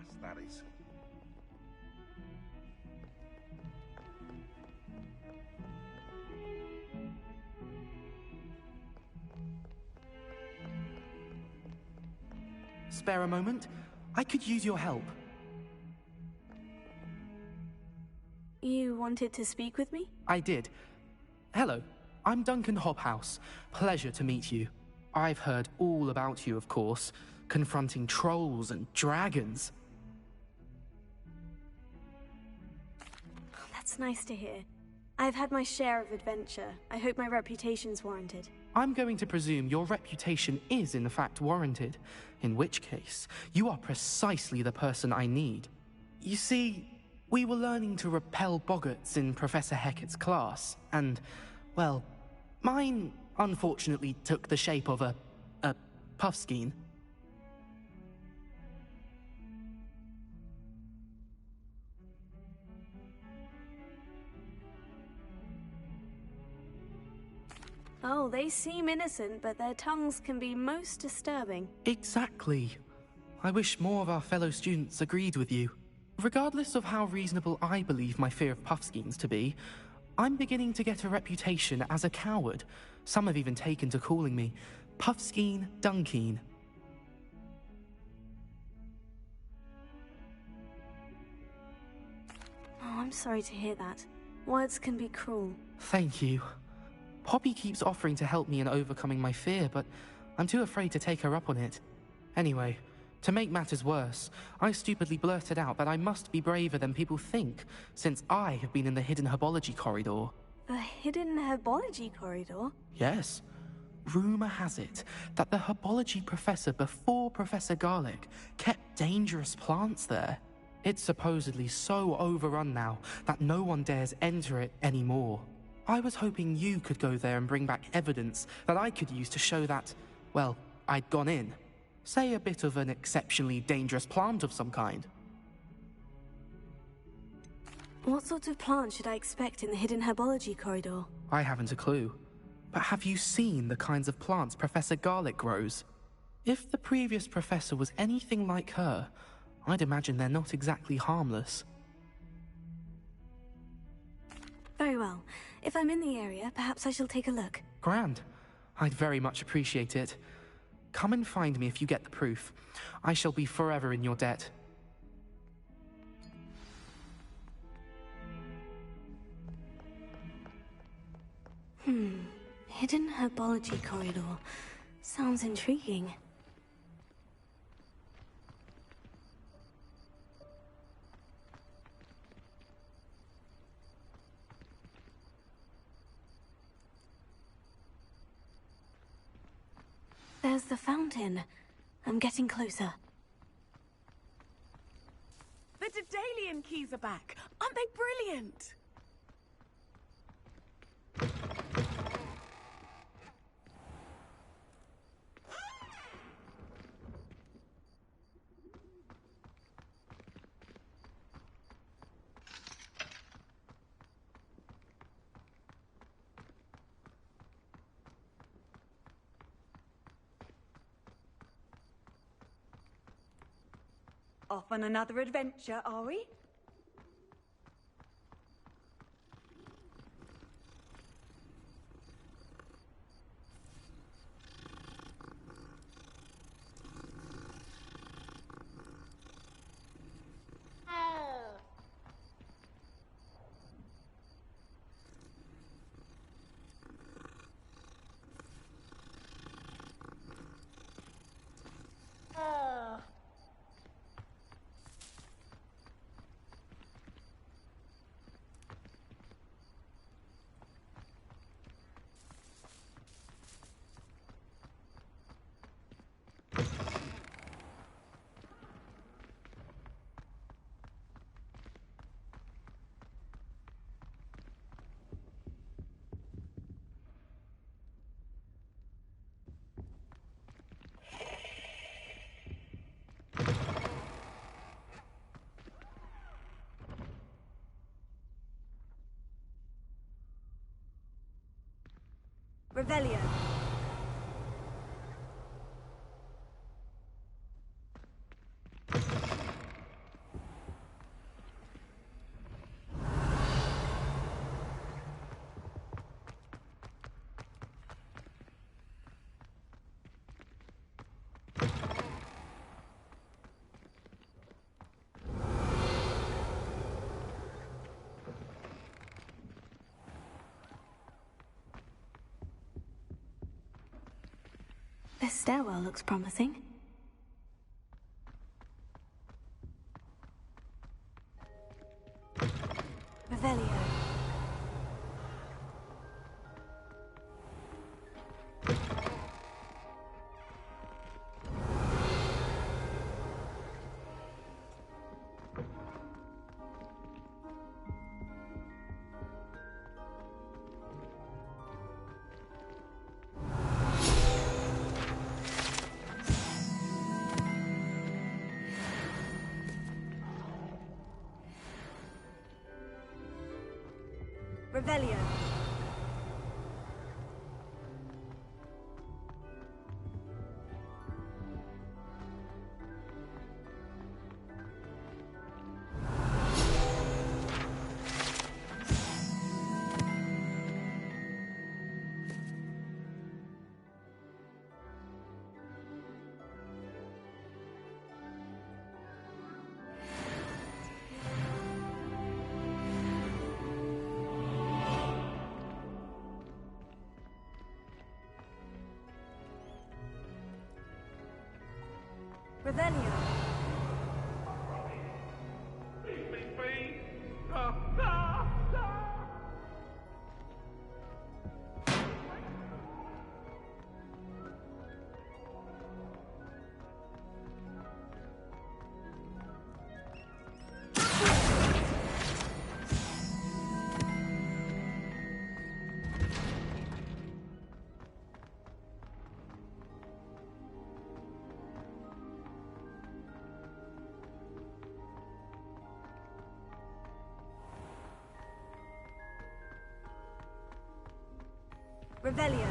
fast, that is. Spare a moment? I could use your help. You wanted to speak with me? I did. Hello, I'm Duncan Hobhouse. Pleasure to meet you. I've heard all about you, of course, confronting trolls and dragons. That's nice to hear. I've had my share of adventure. I hope my reputation's warranted. I'm going to presume your reputation is in fact warranted, in which case, you are precisely the person I need. You see, we were learning to repel boggarts in Professor Hecat's class, and, well, mine unfortunately took the shape of a puffskein. Oh, they seem innocent, but their tongues can be most disturbing. Exactly. I wish more of our fellow students agreed with you. Regardless of how reasonable I believe my fear of puffskeins to be, I'm beginning to get a reputation as a coward. Some have even taken to calling me Puffskeen Dunkeen. Oh, I'm sorry to hear that. Words can be cruel. Thank you. Poppy keeps offering to help me in overcoming my fear, but I'm too afraid to take her up on it. Anyway, to make matters worse, I stupidly blurted out that I must be braver than people think, since I have been in the hidden herbology corridor. The hidden herbology corridor? Yes. Rumor has it that the herbology professor before Professor Garlic kept dangerous plants there. It's supposedly so overrun now that no one dares enter it anymore. I was hoping you could go there and bring back evidence that I could use to show that, well, I'd gone in. Say a bit of an exceptionally dangerous plant of some kind. What sort of plant should I expect in the hidden herbology corridor? I haven't a clue. But have you seen the kinds of plants Professor Garlic grows? If the previous professor was anything like her, I'd imagine they're not exactly harmless. Very well. If I'm in the area, perhaps I shall take a look. Grand. I'd very much appreciate it. Come and find me if you get the proof. I shall be forever in your debt. Hidden herbology corridor. Sounds intriguing. There's the fountain. I'm getting closer. The Daedalian keys are back. Aren't they brilliant? Off on another adventure, are we? Revelio. This stairwell looks promising. Revelio. Revelio. Revelio. Revelio.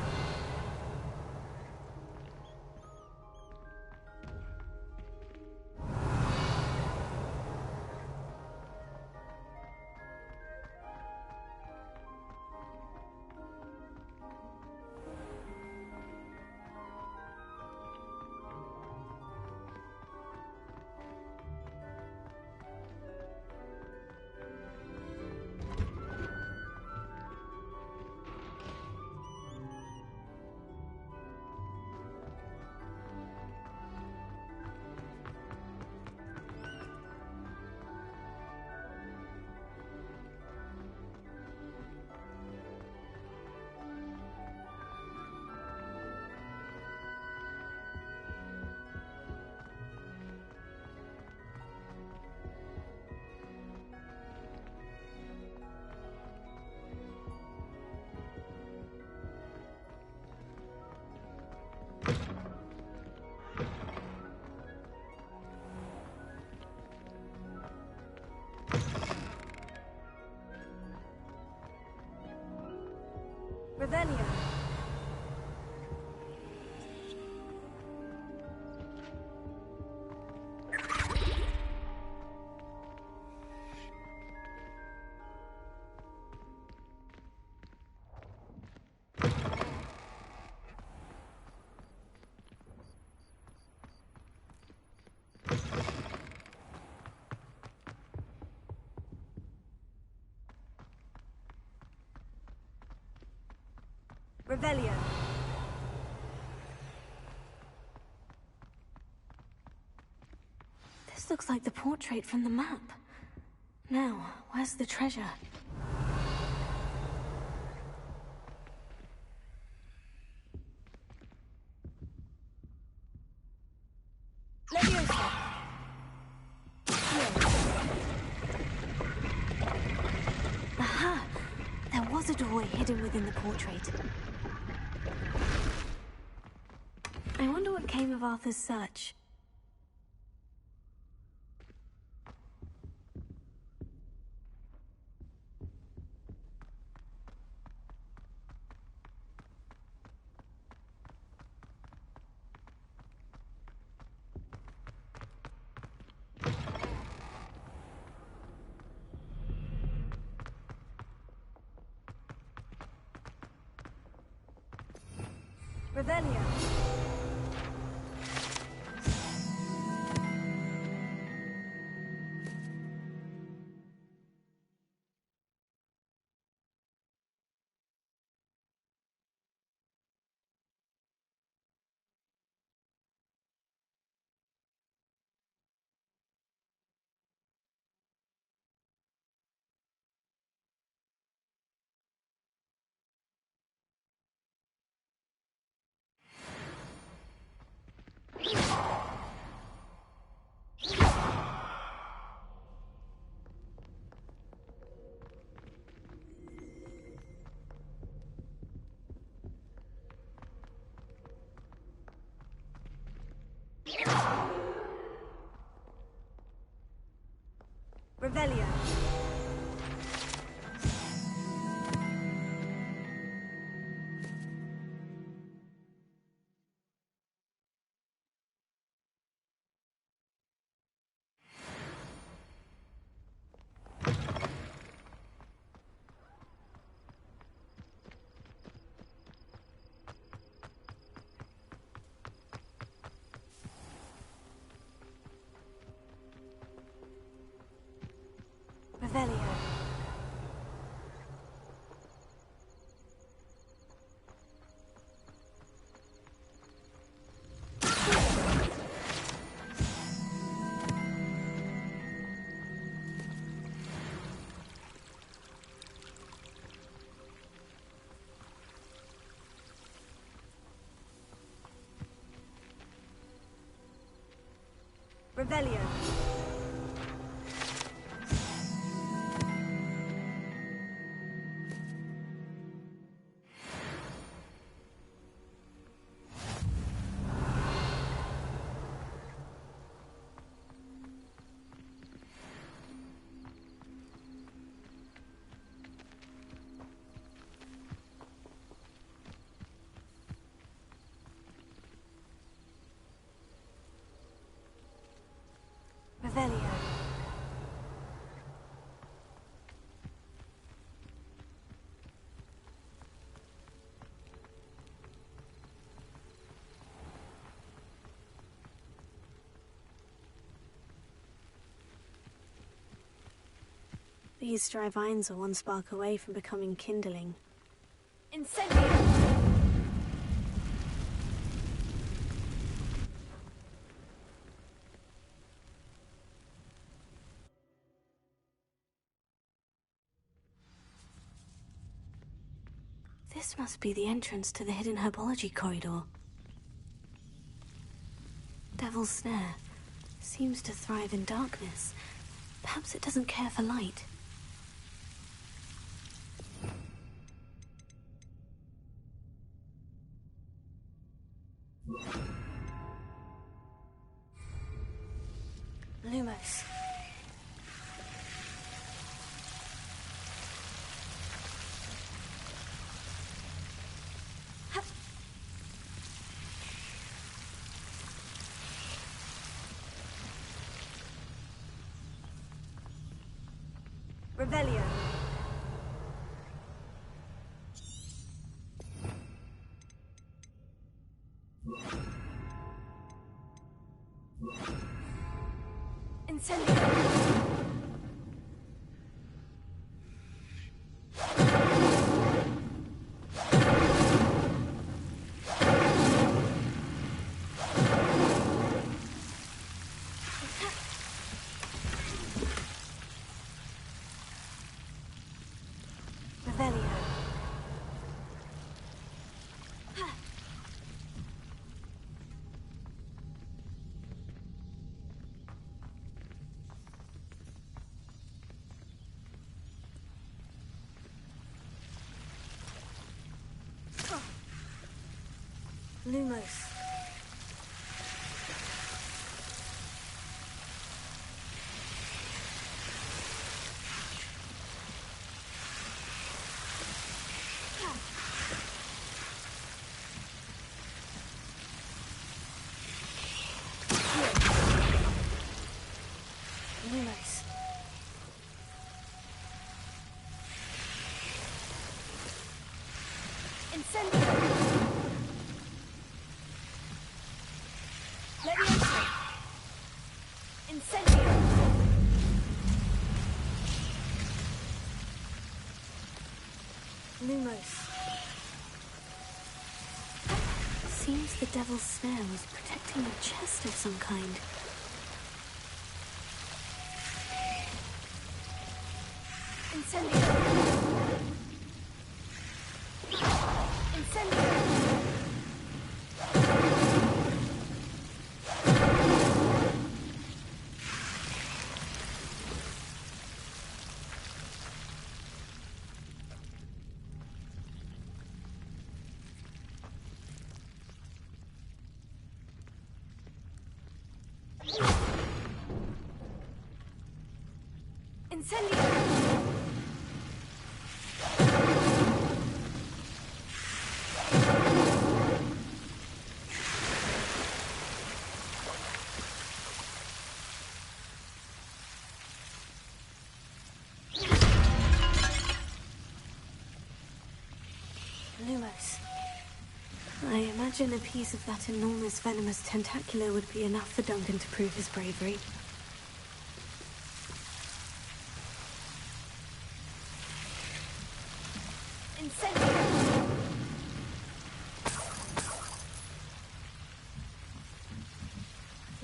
Revelio. Revelio. This looks like the portrait from the map. Now, where's the treasure? Leviosa! Aha! There was a doorway hidden within the portrait. I wonder what came of Arthur's search. Revelio. Revelio. Revelio. Revelio. Revelio. These dry vines are one spark away from becoming kindling. Incendio! This must be the entrance to the hidden herbology corridor. Devil's Snare seems to thrive in darkness. Perhaps it doesn't care for light. Lumos. Revelio. Incendio. Revelio. Lumos. Lumos. Incendio. Leviosa. Incendio. Lumos. Seems the Devil's Snare was protecting a chest of some kind. Incendio. Incendio. Incendio! Lumos. I imagine a piece of that enormous venomous tentacular would be enough for Duncan to prove his bravery. Incendio!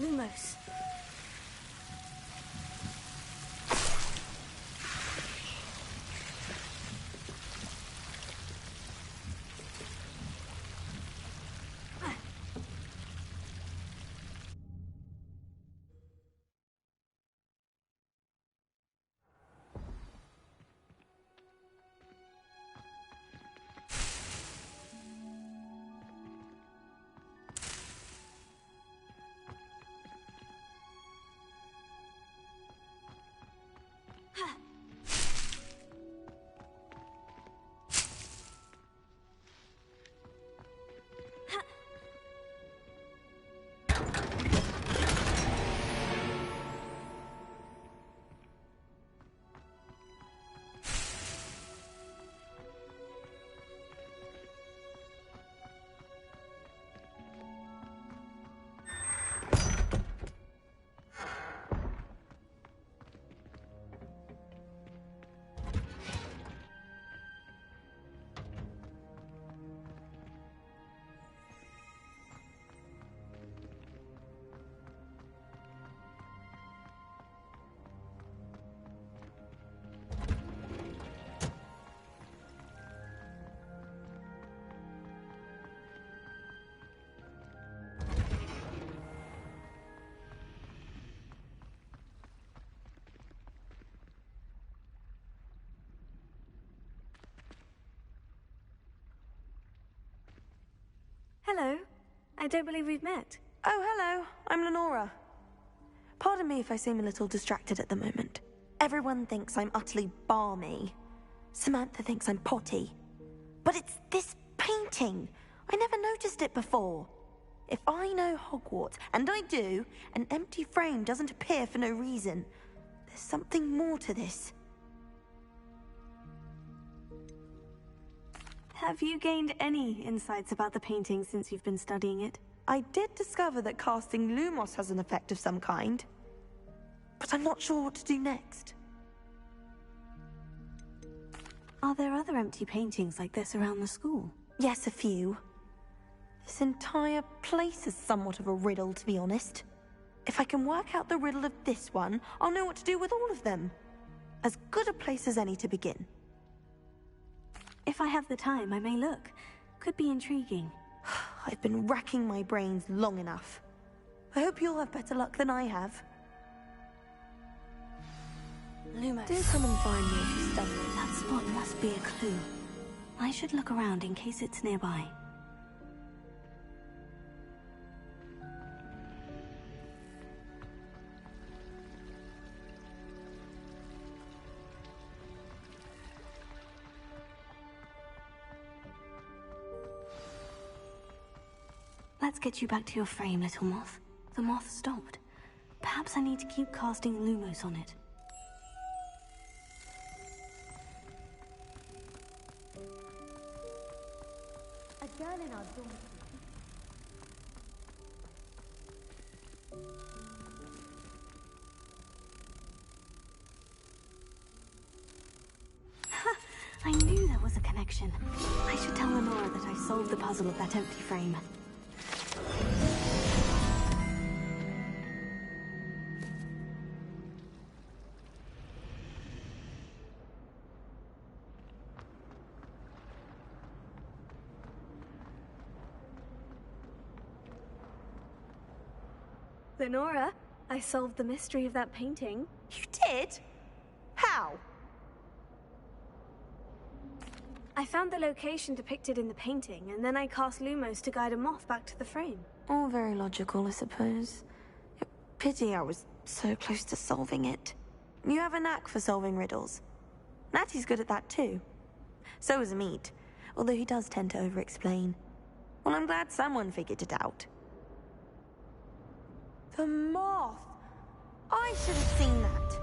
Lumos. Hello. I don't believe we've met. Oh, hello. I'm Lenora. Pardon me if I seem a little distracted at the moment. Everyone thinks I'm utterly balmy. Samantha thinks I'm potty. But it's this painting. I never noticed it before. If I know Hogwarts, and I do, an empty frame doesn't appear for no reason. There's something more to this. Have you gained any insights about the painting since you've been studying it? I did discover that casting Lumos has an effect of some kind. But I'm not sure what to do next. Are there other empty paintings like this around the school? Yes, a few. This entire place is somewhat of a riddle, to be honest. If I can work out the riddle of this one, I'll know what to do with all of them. As good a place as any to begin. If I have the time, I may look. Could be intriguing. I've been racking my brains long enough. I hope you'll have better luck than I have. Lumos. Do come and find me if you stumble. That spot must be a clue. I should look around in case it's nearby. Let's get you back to your frame, little moth. The moth stopped. Perhaps I need to keep casting Lumos on it. A girl in our dorm. I knew there was a connection. I should tell Lenora that I solved the puzzle of that empty frame. Lenora, I solved the mystery of that painting. You did? How? I found the location depicted in the painting, and then I cast Lumos to guide a moth back to the frame. All very logical, I suppose. Pity I was so close to solving it. You have a knack for solving riddles. Natty's good at that too. So is Amit, although he does tend to over-explain. Well, I'm glad someone figured it out. The moth! I should have seen that.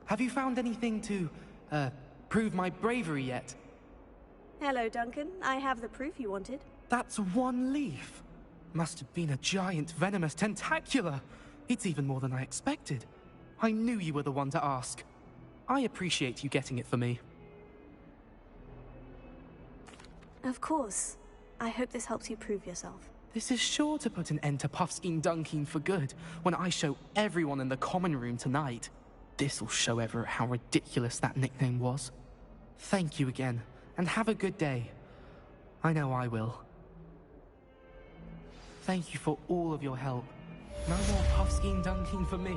Have you found anything to, prove my bravery yet? Hello, Duncan. I have the proof you wanted. That's one leaf. Must have been a giant venomous tentacula. It's even more than I expected. I knew you were the one to ask. I appreciate you getting it for me. Of course. I hope this helps you prove yourself. This is sure to put an end to Puffskein Dunkeen for good when I show everyone in the common room tonight. This'll show Everett how ridiculous that nickname was. Thank you again, and have a good day. I know I will. Thank you for all of your help. No more Puffskein Dunkeen for me.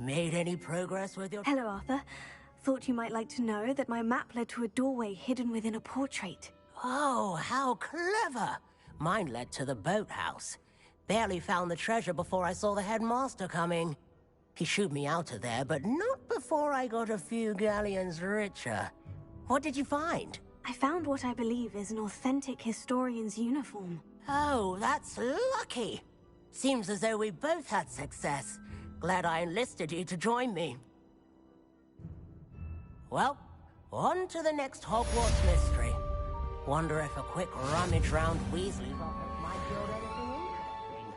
Made any progress with your... Hello, Arthur. Thought you might like to know that my map led to a doorway hidden within a portrait. Oh, how clever! Mine led to the boathouse. Barely found the treasure before I saw the headmaster coming. He shooed me out of there, but not before I got a few galleons richer. What did you find? I found what I believe is an authentic historian's uniform. Oh, that's lucky. Seems as though we both had success. Glad I enlisted you to join me. Well, on to the next Hogwarts mystery. Wonder if a quick rummage round Weasley's office might yield anything interesting.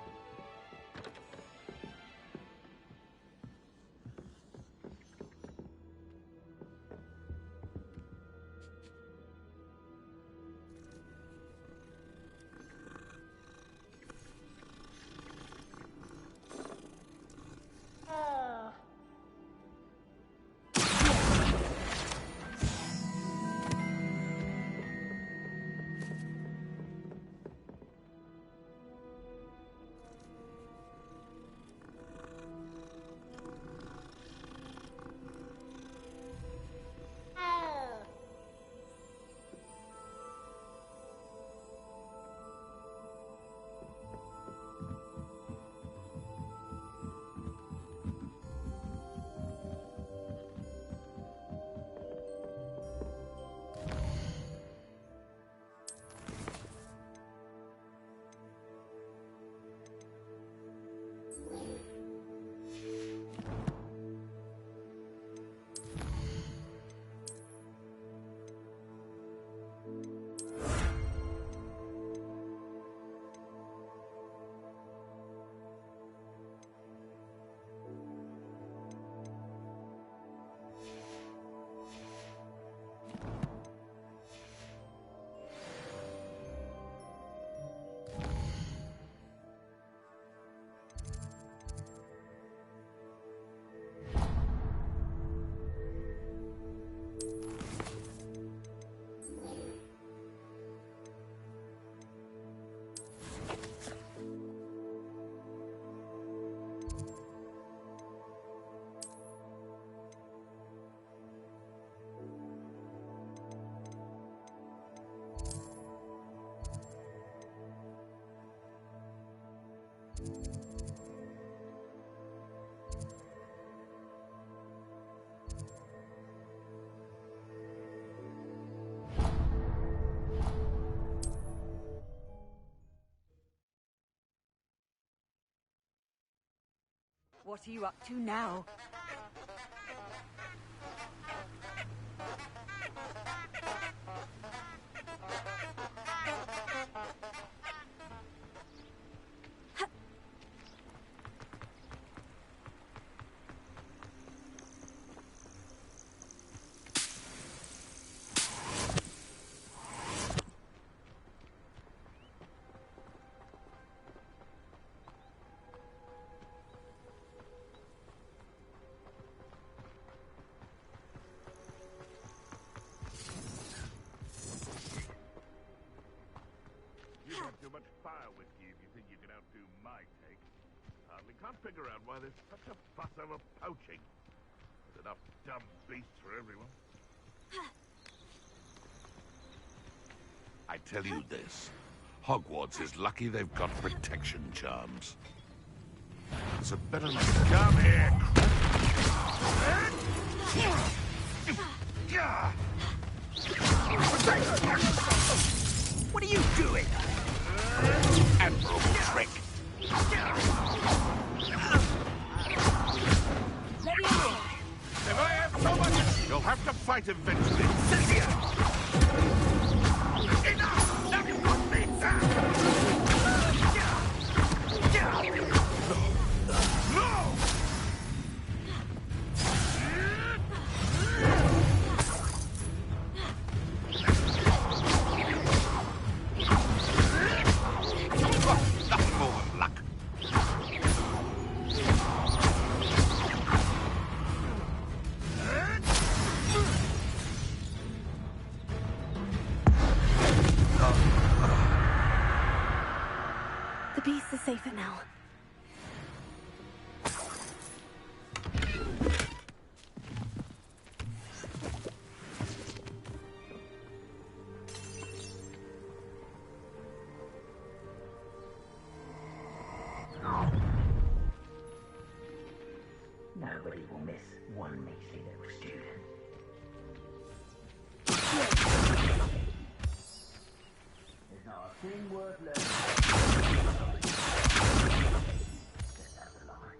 What are you up to now? Too much fire whiskey if you think you can outdo my take. Hardly can't figure out why there's such a fuss over poaching. There's enough dumb beasts for everyone. I tell you this, Hogwarts is lucky they've got protection charms. It's a better come here. What are you doing? Admirable trick. If I have so much, you'll have to fight eventually. Cynthia! Enough! Now you put me down! No! Nothing more than luck. The beast is safer now. one measly little student. There's not a thing worth learning. Just down the line.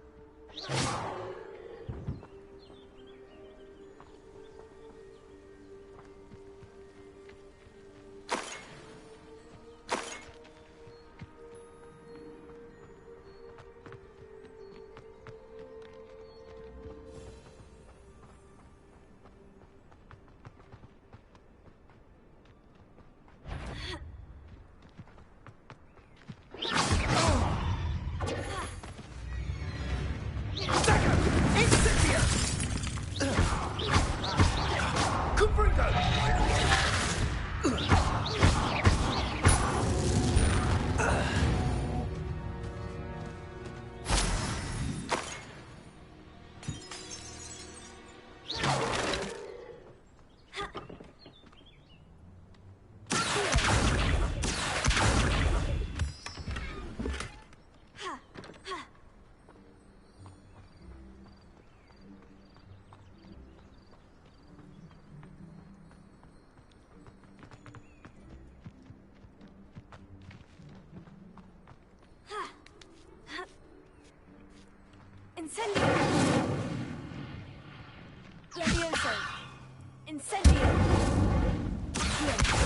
Incendio! Levioso! Incendio! Accio!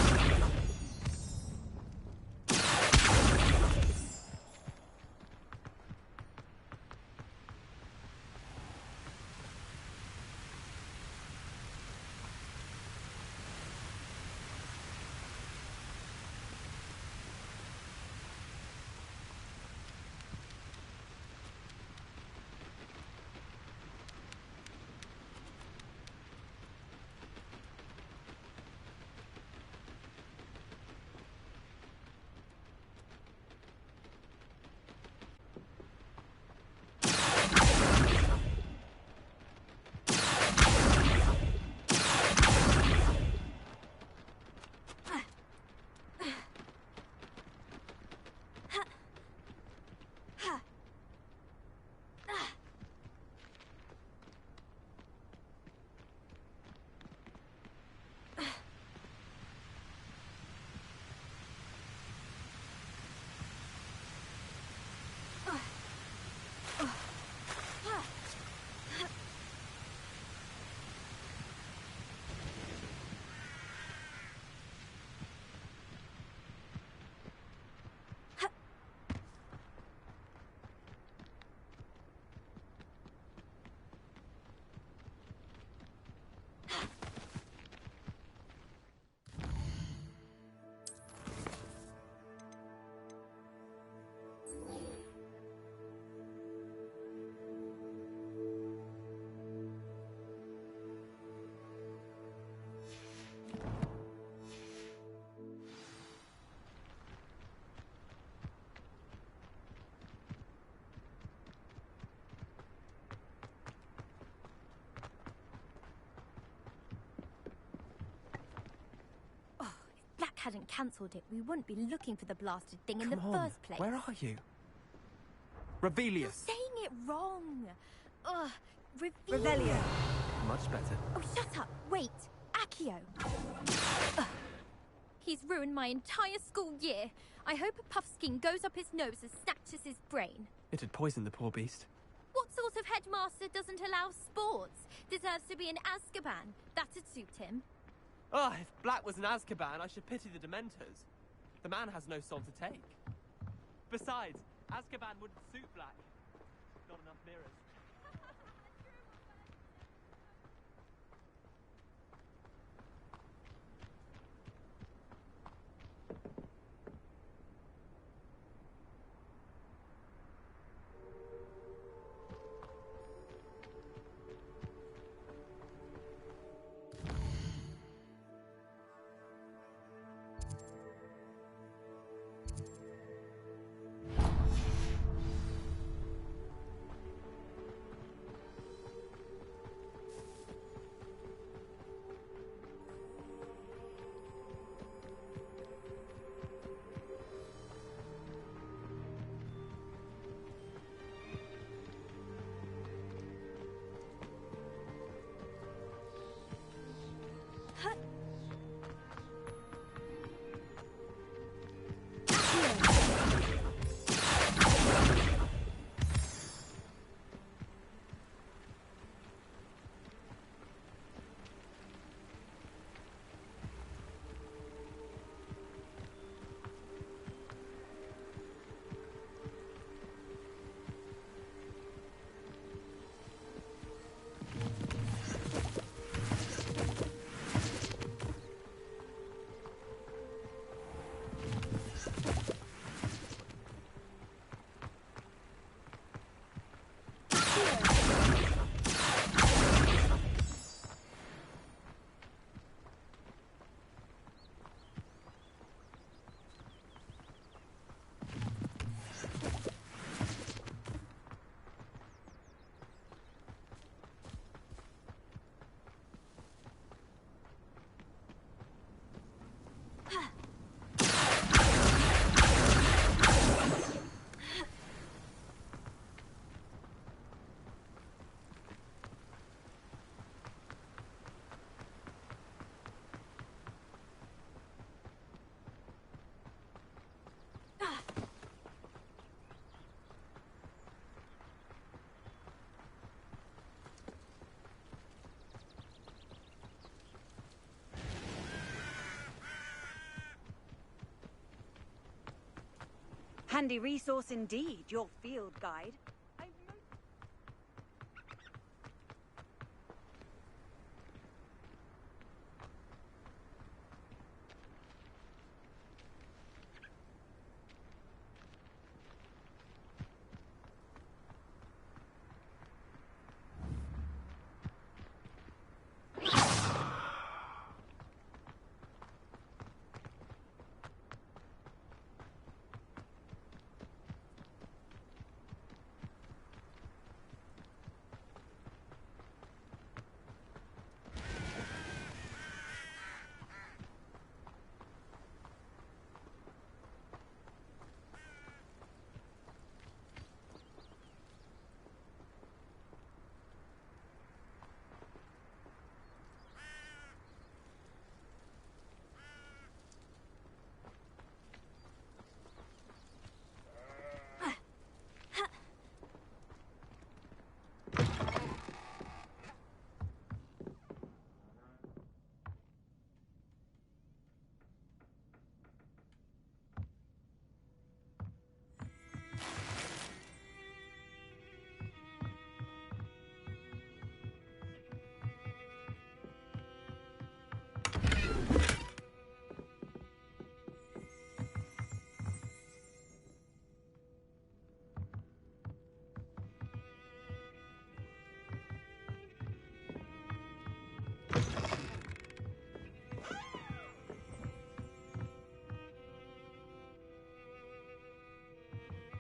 Black hadn't cancelled it, we wouldn't be looking for the blasted thing in the Come on, first place. where are you? Revelius! You're saying it wrong! Ugh, Revelio! Much better. Oh, shut up! Wait! Accio! Ugh. He's ruined my entire school year. I hope a puffskein goes up his nose and snatches his brain. It had poisoned the poor beast. What sort of headmaster doesn't allow sports? Deserves to be in Azkaban. That'd suit him. Ah, if Black was in Azkaban, I should pity the Dementors. The man has no soul to take. Besides, Azkaban wouldn't suit Black. Not enough mirrors. Handy resource indeed, your field guide.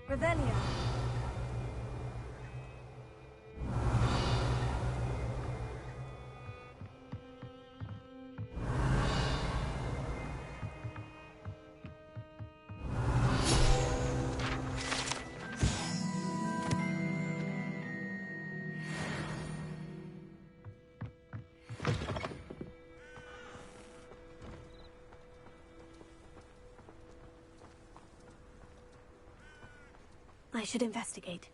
Revelio. I should investigate.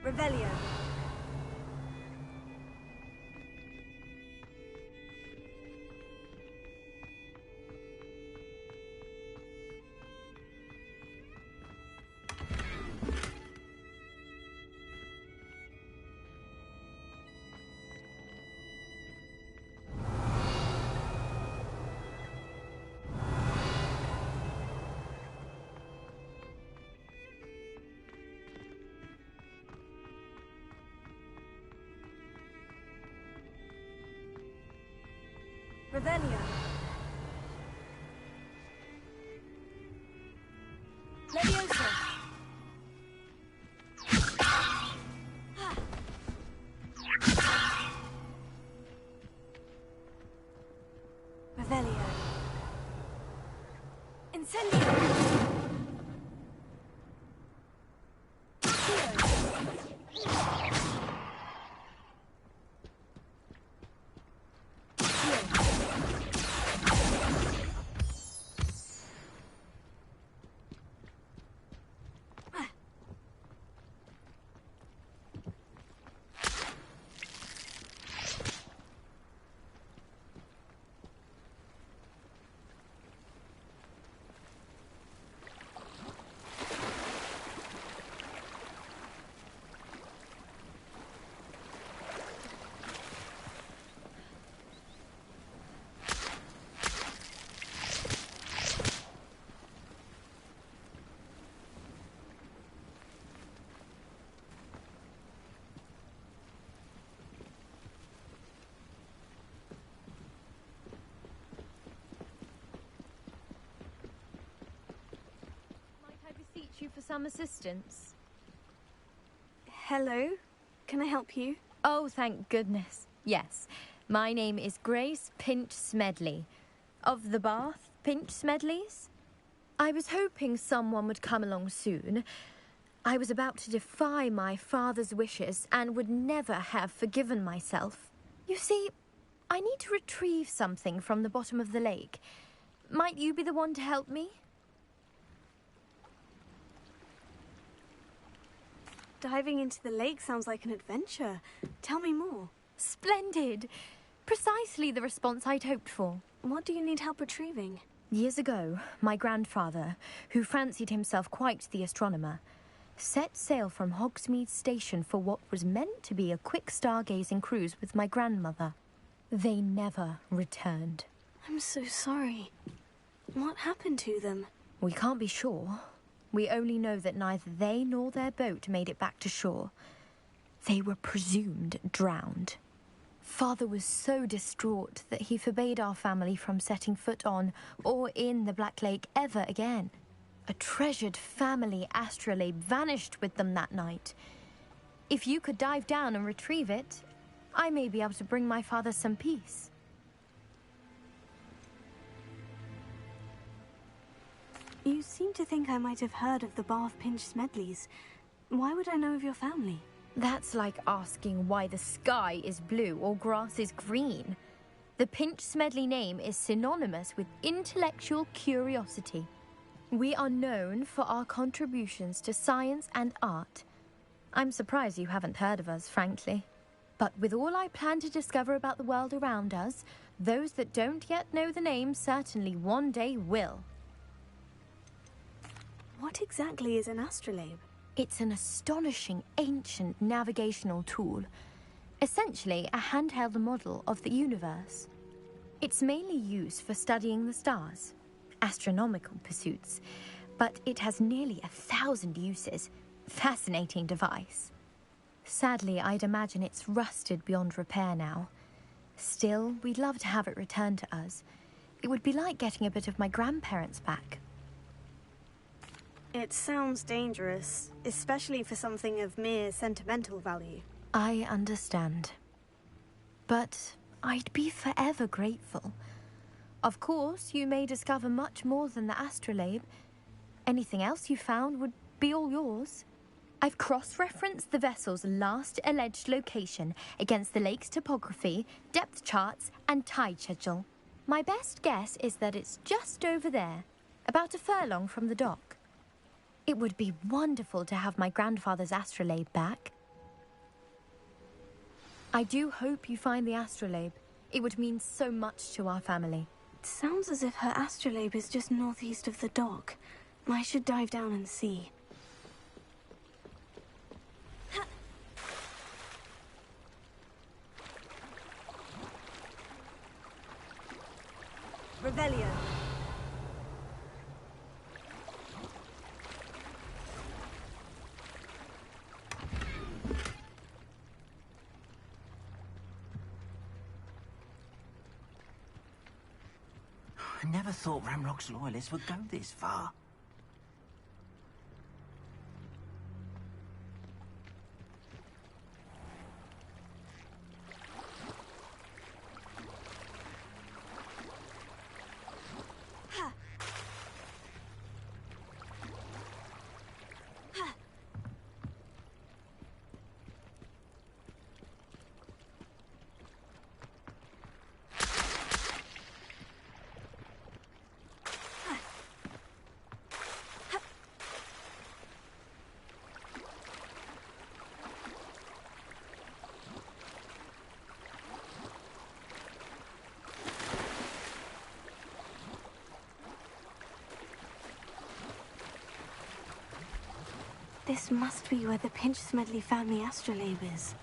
Revelio. Revelio. Leviosa. Revelio. Incendio. you for some assistance? Hello? Can I help you? Oh, thank goodness. Yes. My name is Grace Pinch Smedley. Of the Bath Pinch Smedleys? I was hoping someone would come along soon. I was about to defy my father's wishes and would never have forgiven myself. You see, I need to retrieve something from the bottom of the lake. Might you be the one to help me? Diving into the lake sounds like an adventure. Tell me more. Splendid! Precisely the response I'd hoped for. What do you need help retrieving? Years ago, my grandfather, who fancied himself quite the astronomer, set sail from Hogsmeade Station for what was meant to be a quick stargazing cruise with my grandmother. They never returned. I'm so sorry. What happened to them? We can't be sure. We only know that neither they nor their boat made it back to shore. They were presumed drowned. Father was so distraught that he forbade our family from setting foot on or in the Black Lake ever again. A treasured family astrolabe vanished with them that night. If you could dive down and retrieve it, I may be able to bring my father some peace. You seem to think I might have heard of the Bath Pinch Smedleys. Why would I know of your family? That's like asking why the sky is blue or grass is green. The Pinch Smedley name is synonymous with intellectual curiosity. We are known for our contributions to science and art. I'm surprised you haven't heard of us, frankly. But with all I plan to discover about the world around us, those that don't yet know the name certainly one day will. What exactly is an astrolabe? It's an astonishing ancient navigational tool. Essentially a handheld model of the universe. It's mainly used for studying the stars. Astronomical pursuits, but it has nearly 1,000 uses. Fascinating device. Sadly, I'd imagine it's rusted beyond repair now. Still, we'd love to have it returned to us. It would be like getting a bit of my grandparents back. It sounds dangerous, especially for something of mere sentimental value. I understand. But I'd be forever grateful. Of course, you may discover much more than the astrolabe. Anything else you found would be all yours. I've cross-referenced the vessel's last alleged location against the lake's topography, depth charts, and tide schedule. My best guess is that it's just over there, about a furlong from the dock. It would be wonderful to have my grandfather's astrolabe back. I do hope you find the astrolabe. It would mean so much to our family. It sounds as if her astrolabe is just northeast of the dock. I should dive down and see. Revelio. I never thought Ramrock's loyalists would go this far. This must be where the Pinch Smedley family astrolabe is.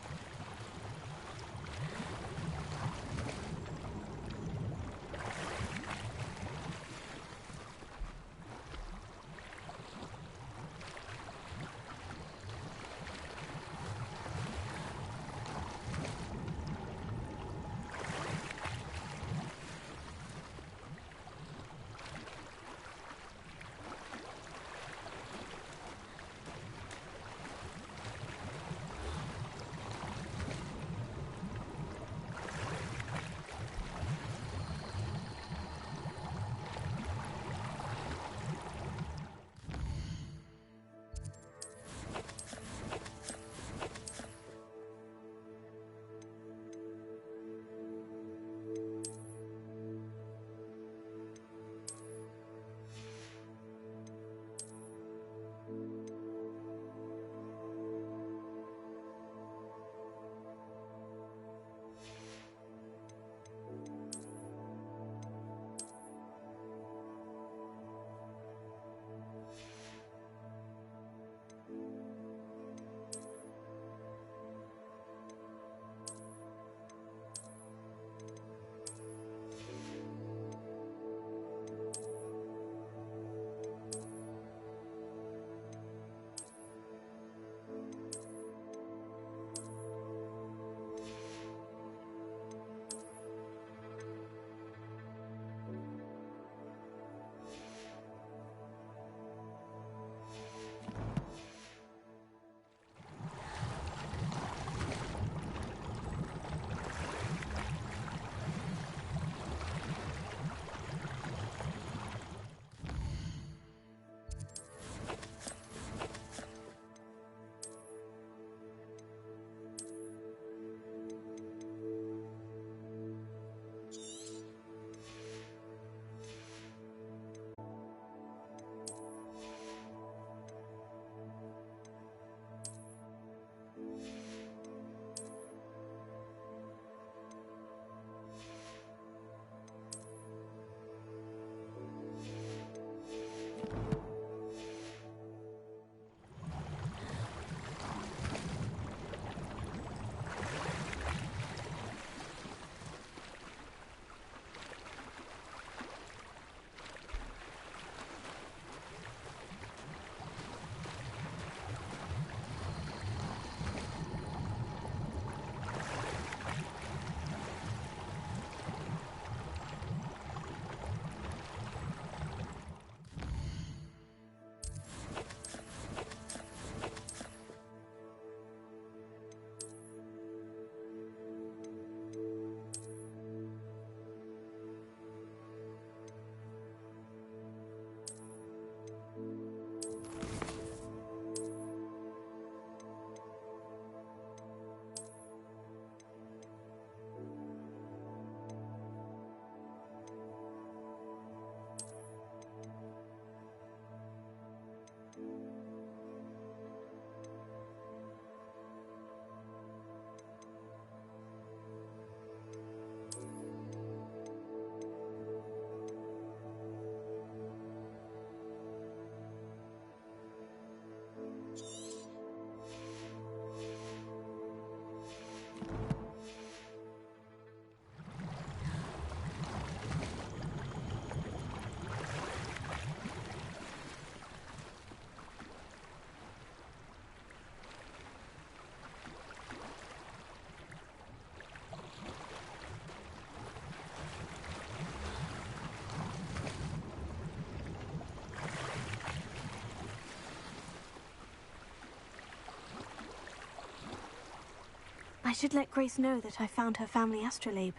I should let Grace know that I found her family astrolabe.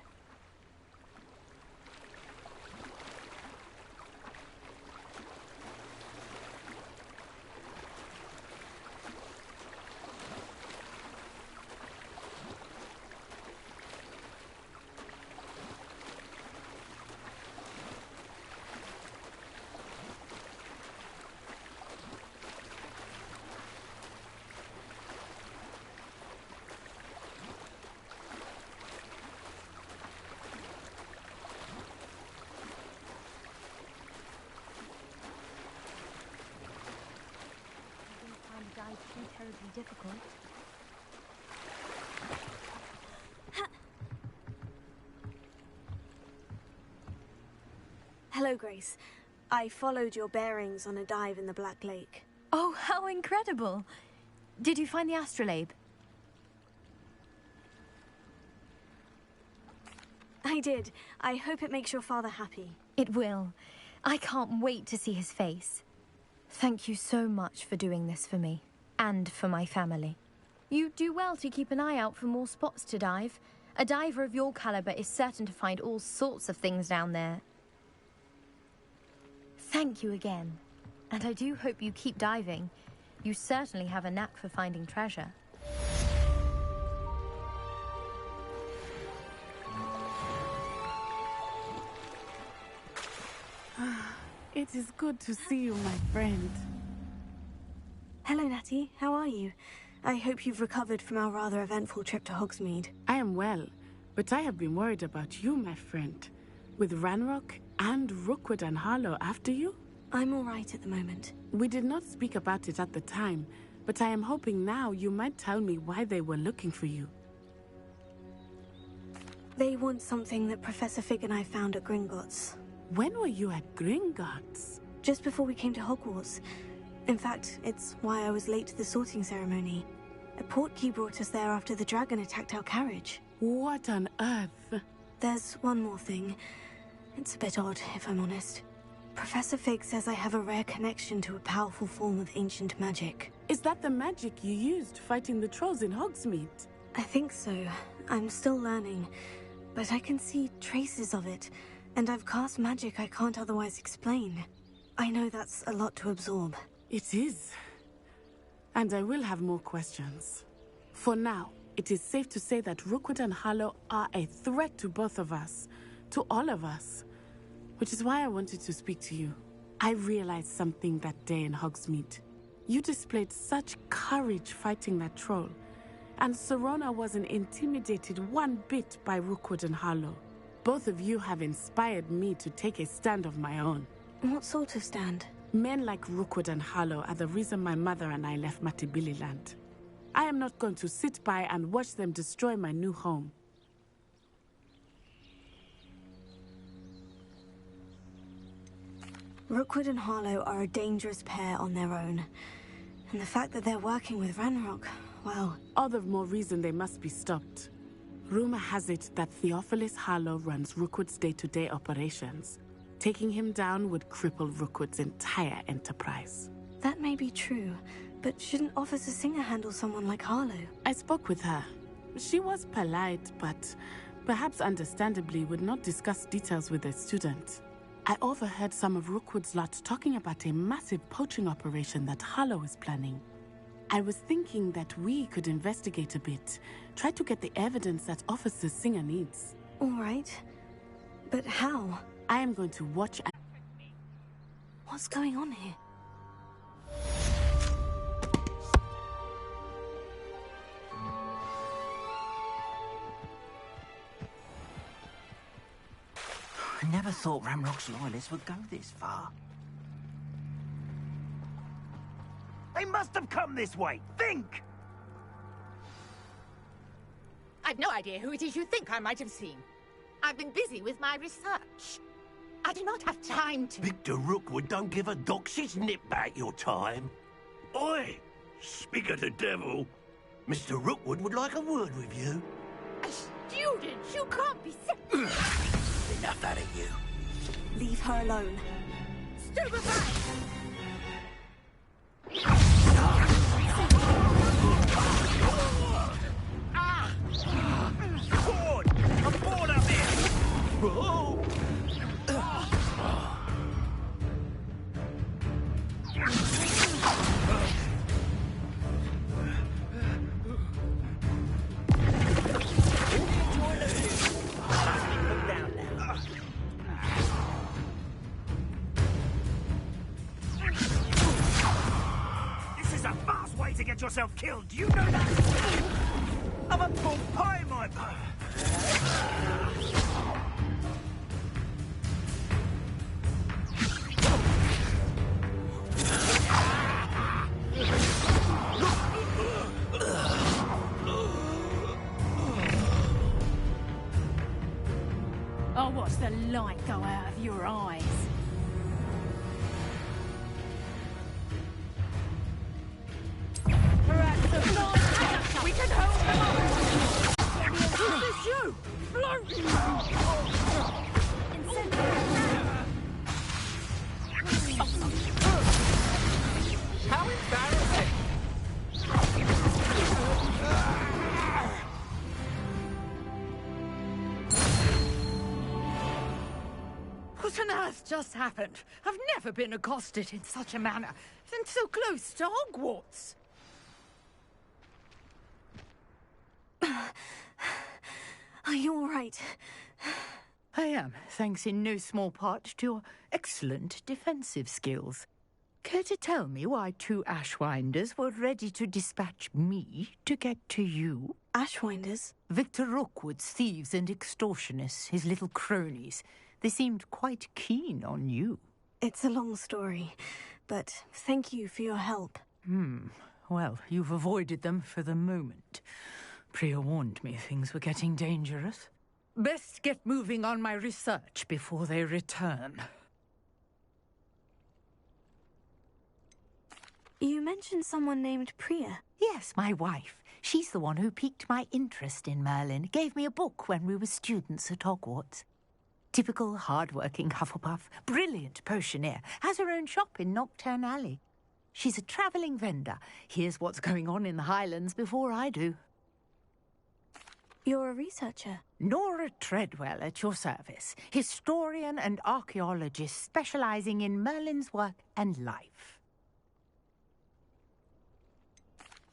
Too terribly difficult. Hello, Grace. I followed your bearings on a dive in the Black Lake. Oh, how incredible! Did you find the astrolabe? I did. I hope it makes your father happy. It will. I can't wait to see his face. Thank you so much for doing this for me. And for my family. You do well to keep an eye out for more spots to dive. A diver of your caliber is certain to find all sorts of things down there. Thank you again. And I do hope you keep diving. You certainly have a knack for finding treasure. It is good to see you, my friend. Hello, Natty. How are you? I hope you've recovered from our rather eventful trip to Hogsmeade. I am well, but I have been worried about you, my friend. With Ranrock and Rookwood and Harlow after you? I'm all right at the moment. We did not speak about it at the time, but I am hoping now you might tell me why they were looking for you. They want something that Professor Fig and I found at Gringotts. When were you at Gringotts? Just before we came to Hogwarts. In fact, it's why I was late to the sorting ceremony. A portkey brought us there after the dragon attacked our carriage. What on earth? There's one more thing. It's a bit odd, if I'm honest. Professor Fig says I have a rare connection to a powerful form of ancient magic. Is that the magic you used fighting the trolls in Hogsmeade? I think so. I'm still learning, but I can see traces of it, and I've cast magic I can't otherwise explain. I know that's a lot to absorb. It is. And I will have more questions. For now, it is safe to say that Rookwood and Harlow are a threat to both of us. To all of us. Which is why I wanted to speak to you. I realized something that day in Hogsmeade. You displayed such courage fighting that troll. And Serona wasn't intimidated one bit by Rookwood and Harlow. Both of you have inspired me to take a stand of my own. What sort of stand? Men like Rookwood and Harlow are the reason my mother and I left Matibili land. I am not going to sit by and watch them destroy my new home. Rookwood and Harlow are a dangerous pair on their own. And the fact that they're working with Ranrock, well... All the more reason they must be stopped. Rumor has it that Theophilus Harlow runs Rookwood's day-to-day operations. Taking him down would cripple Rookwood's entire enterprise. That may be true, but shouldn't Officer Singer handle someone like Harlow? I spoke with her. She was polite, but perhaps understandably would not discuss details with a student. I overheard some of Rookwood's lot talking about a massive poaching operation that Harlow is planning. I was thinking that we could investigate a bit, try to get the evidence that Officer Singer needs. All right. But how? I am going to watch and... What's going on here? I never thought Ranrock's loyalists would go this far. They must have come this way! Think! I've no idea who it is you think I might have seen. I've been busy with my research. I do not have time to... Victor Rookwood don't give a doxy's nip back your time. Oi! Speak of the devil. Mr. Rookwood would like a word with you. A student? You can't be... Enough out of you. Leave her alone. Stupefy! Ah! to get yourself killed. Do you know that? I'm a pork pie, my boy. I'll watch the light go out of your eyes. We can help them up! This is you! Floating! How embarrassing! What on earth just happened? I've never been accosted in such a manner, and so close to Hogwarts. Are you all right? I am, thanks in no small part to your excellent defensive skills. Care to tell me why 2 Ashwinders were ready to dispatch me to get to you? Ashwinders? Victor Rookwood's thieves and extortionists, his little cronies. They seemed quite keen on you. It's a long story, but thank you for your help. Well, you've avoided them for the moment. Priya warned me things were getting dangerous. Best get moving on my research before they return. You mentioned someone named Priya. Yes, my wife. She's the one who piqued my interest in Merlin. Gave me a book when we were students at Hogwarts. Typical hard-working Hufflepuff, brilliant potioneer, has her own shop in Nocturne Alley. She's a travelling vendor. Hears what's going on in the Highlands before I do. You're a researcher? Nora Treadwell at your service. Historian and archaeologist specialising in Merlin's work and life.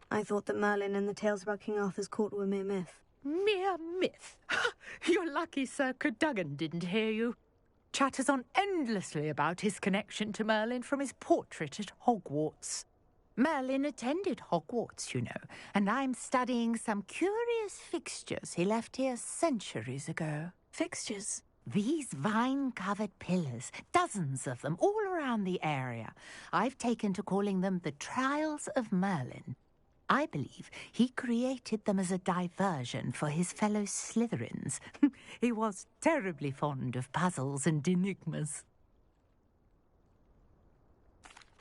I thought that Merlin and the tales about King Arthur's court were mere myth. Mere myth? You're lucky Sir Cadogan didn't hear you. Chatters on endlessly about his connection to Merlin from his portrait at Hogwarts. Merlin attended Hogwarts, you know, and I'm studying some curious fixtures he left here centuries ago. Fixtures? These vine-covered pillars, dozens of them, all around the area. I've taken to calling them the Trials of Merlin. I believe he created them as a diversion for his fellow Slytherins. He was terribly fond of puzzles and enigmas.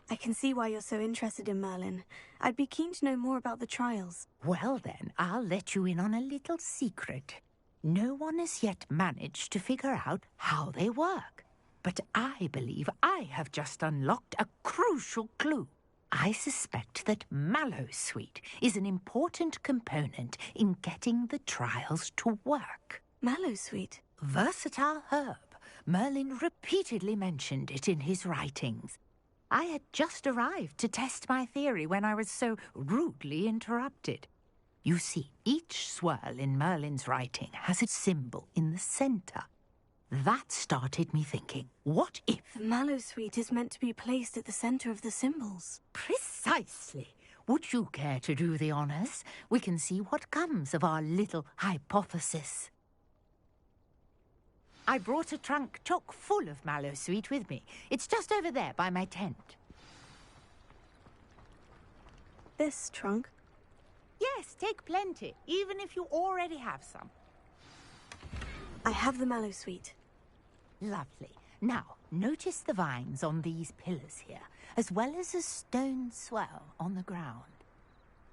I can see why you're so interested in Merlin. I'd be keen to know more about the trials. Well then, I'll let you in on a little secret. No one has yet managed to figure out how they work. But I believe I have just unlocked a crucial clue. I suspect that Mallowsweet is an important component in getting the trials to work. Mallowsweet? Versatile herb. Merlin repeatedly mentioned it in his writings. I had just arrived to test my theory when I was so rudely interrupted. You see, each swirl in Merlin's writing has a symbol in the centre. That started me thinking, what if... The Mallowsweet is meant to be placed at the centre of the symbols. Precisely. Would you care to do the honours? We can see what comes of our little hypothesis. I brought a trunk chock full of Mallowsweet with me. It's just over there by my tent. This trunk? Yes, take plenty, even if you already have some. I have the Mallowsweet. Lovely. Now, notice the vines on these pillars here, as well as a stone swell on the ground.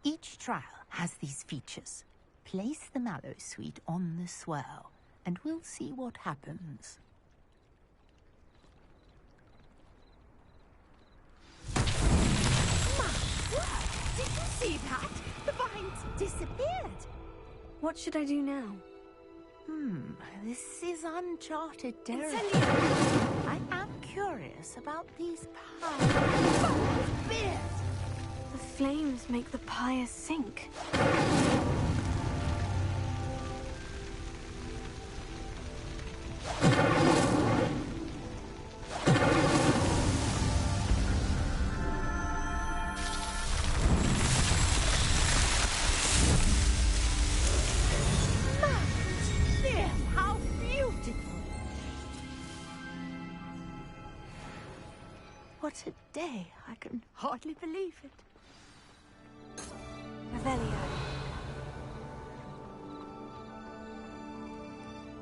Each trial has these features. Place the Mallowsweet on the swell, and we'll see what happens. My word! Did you see that? The vines disappeared. What should I do now? This is uncharted territory. I am curious about these pies. The flames make the pyre sink. day. I can hardly believe it. Revelio.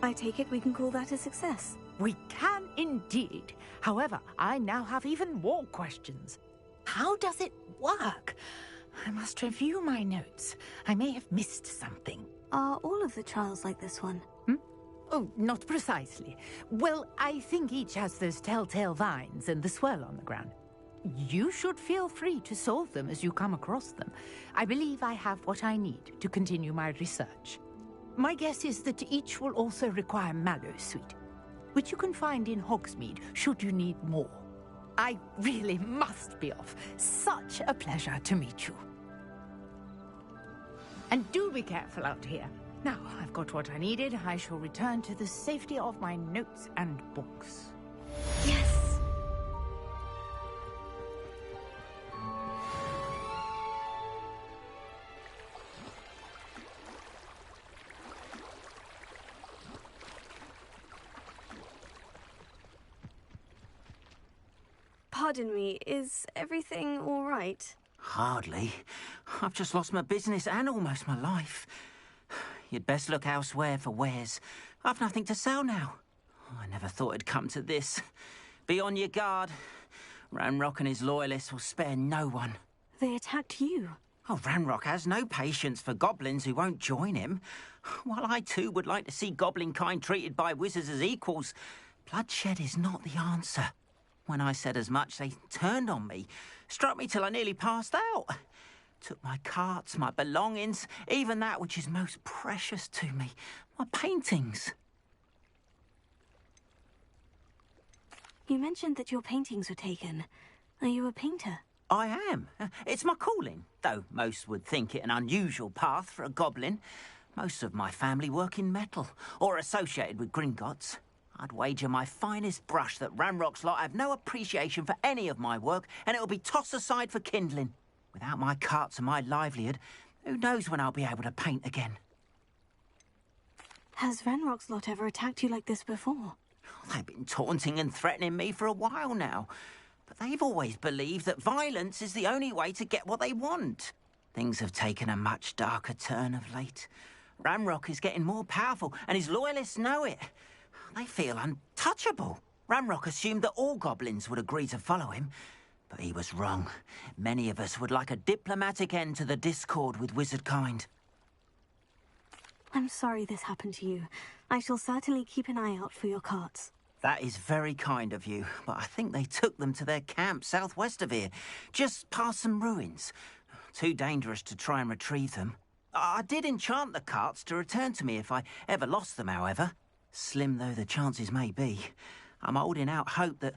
I take it we can call that a success. We can indeed. However, I now have even more questions. How does it work? I must review my notes. I may have missed something. Are all of the trials like this one? Oh, not precisely. Well, I think each has those telltale vines and the swirl on the ground. You should feel free to solve them as you come across them. I believe I have what I need to continue my research. My guess is that each will also require mallow sweet, which you can find in Hogsmeade should you need more. I really must be off. Such a pleasure to meet you. And do be careful out here. Now, I've got what I needed. I shall return to the safety of my notes and books. Yes! Pardon me, is everything all right? Hardly. I've just lost my business and almost my life. You'd best look elsewhere for wares. I've nothing to sell now. I never thought it'd come to this. Be on your guard. Ranrock and his loyalists will spare no one. They attacked you. Oh, Ranrock has no patience for goblins who won't join him. While I too would like to see goblin kind treated by wizards as equals, bloodshed is not the answer. When I said as much, they turned on me, struck me till I nearly passed out. Took my carts, my belongings, even that which is most precious to me, my paintings. You mentioned that your paintings were taken. Are you a painter? I am. It's my calling, though most would think it an unusual path for a goblin. Most of my family work in metal, or associated with Gringotts. I'd wager my finest brush that Ranrock's lot have no appreciation for any of my work, and it'll be tossed aside for kindling. Without my carts and my livelihood, who knows when I'll be able to paint again? Has Ranrock's lot ever attacked you like this before? They've been taunting and threatening me for a while now. But they've always believed that violence is the only way to get what they want. Things have taken a much darker turn of late. Ranrock is getting more powerful, and his loyalists know it. They feel untouchable. Ranrock assumed that all goblins would agree to follow him. But he was wrong. Many of us would like a diplomatic end to the discord with wizard kind. I'm sorry this happened to you. I shall certainly keep an eye out for your carts. That is very kind of you, but I think they took them to their camp southwest of here, just past some ruins. Too dangerous to try and retrieve them. I did enchant the carts to return to me if I ever lost them, however. Slim though the chances may be, I'm holding out hope that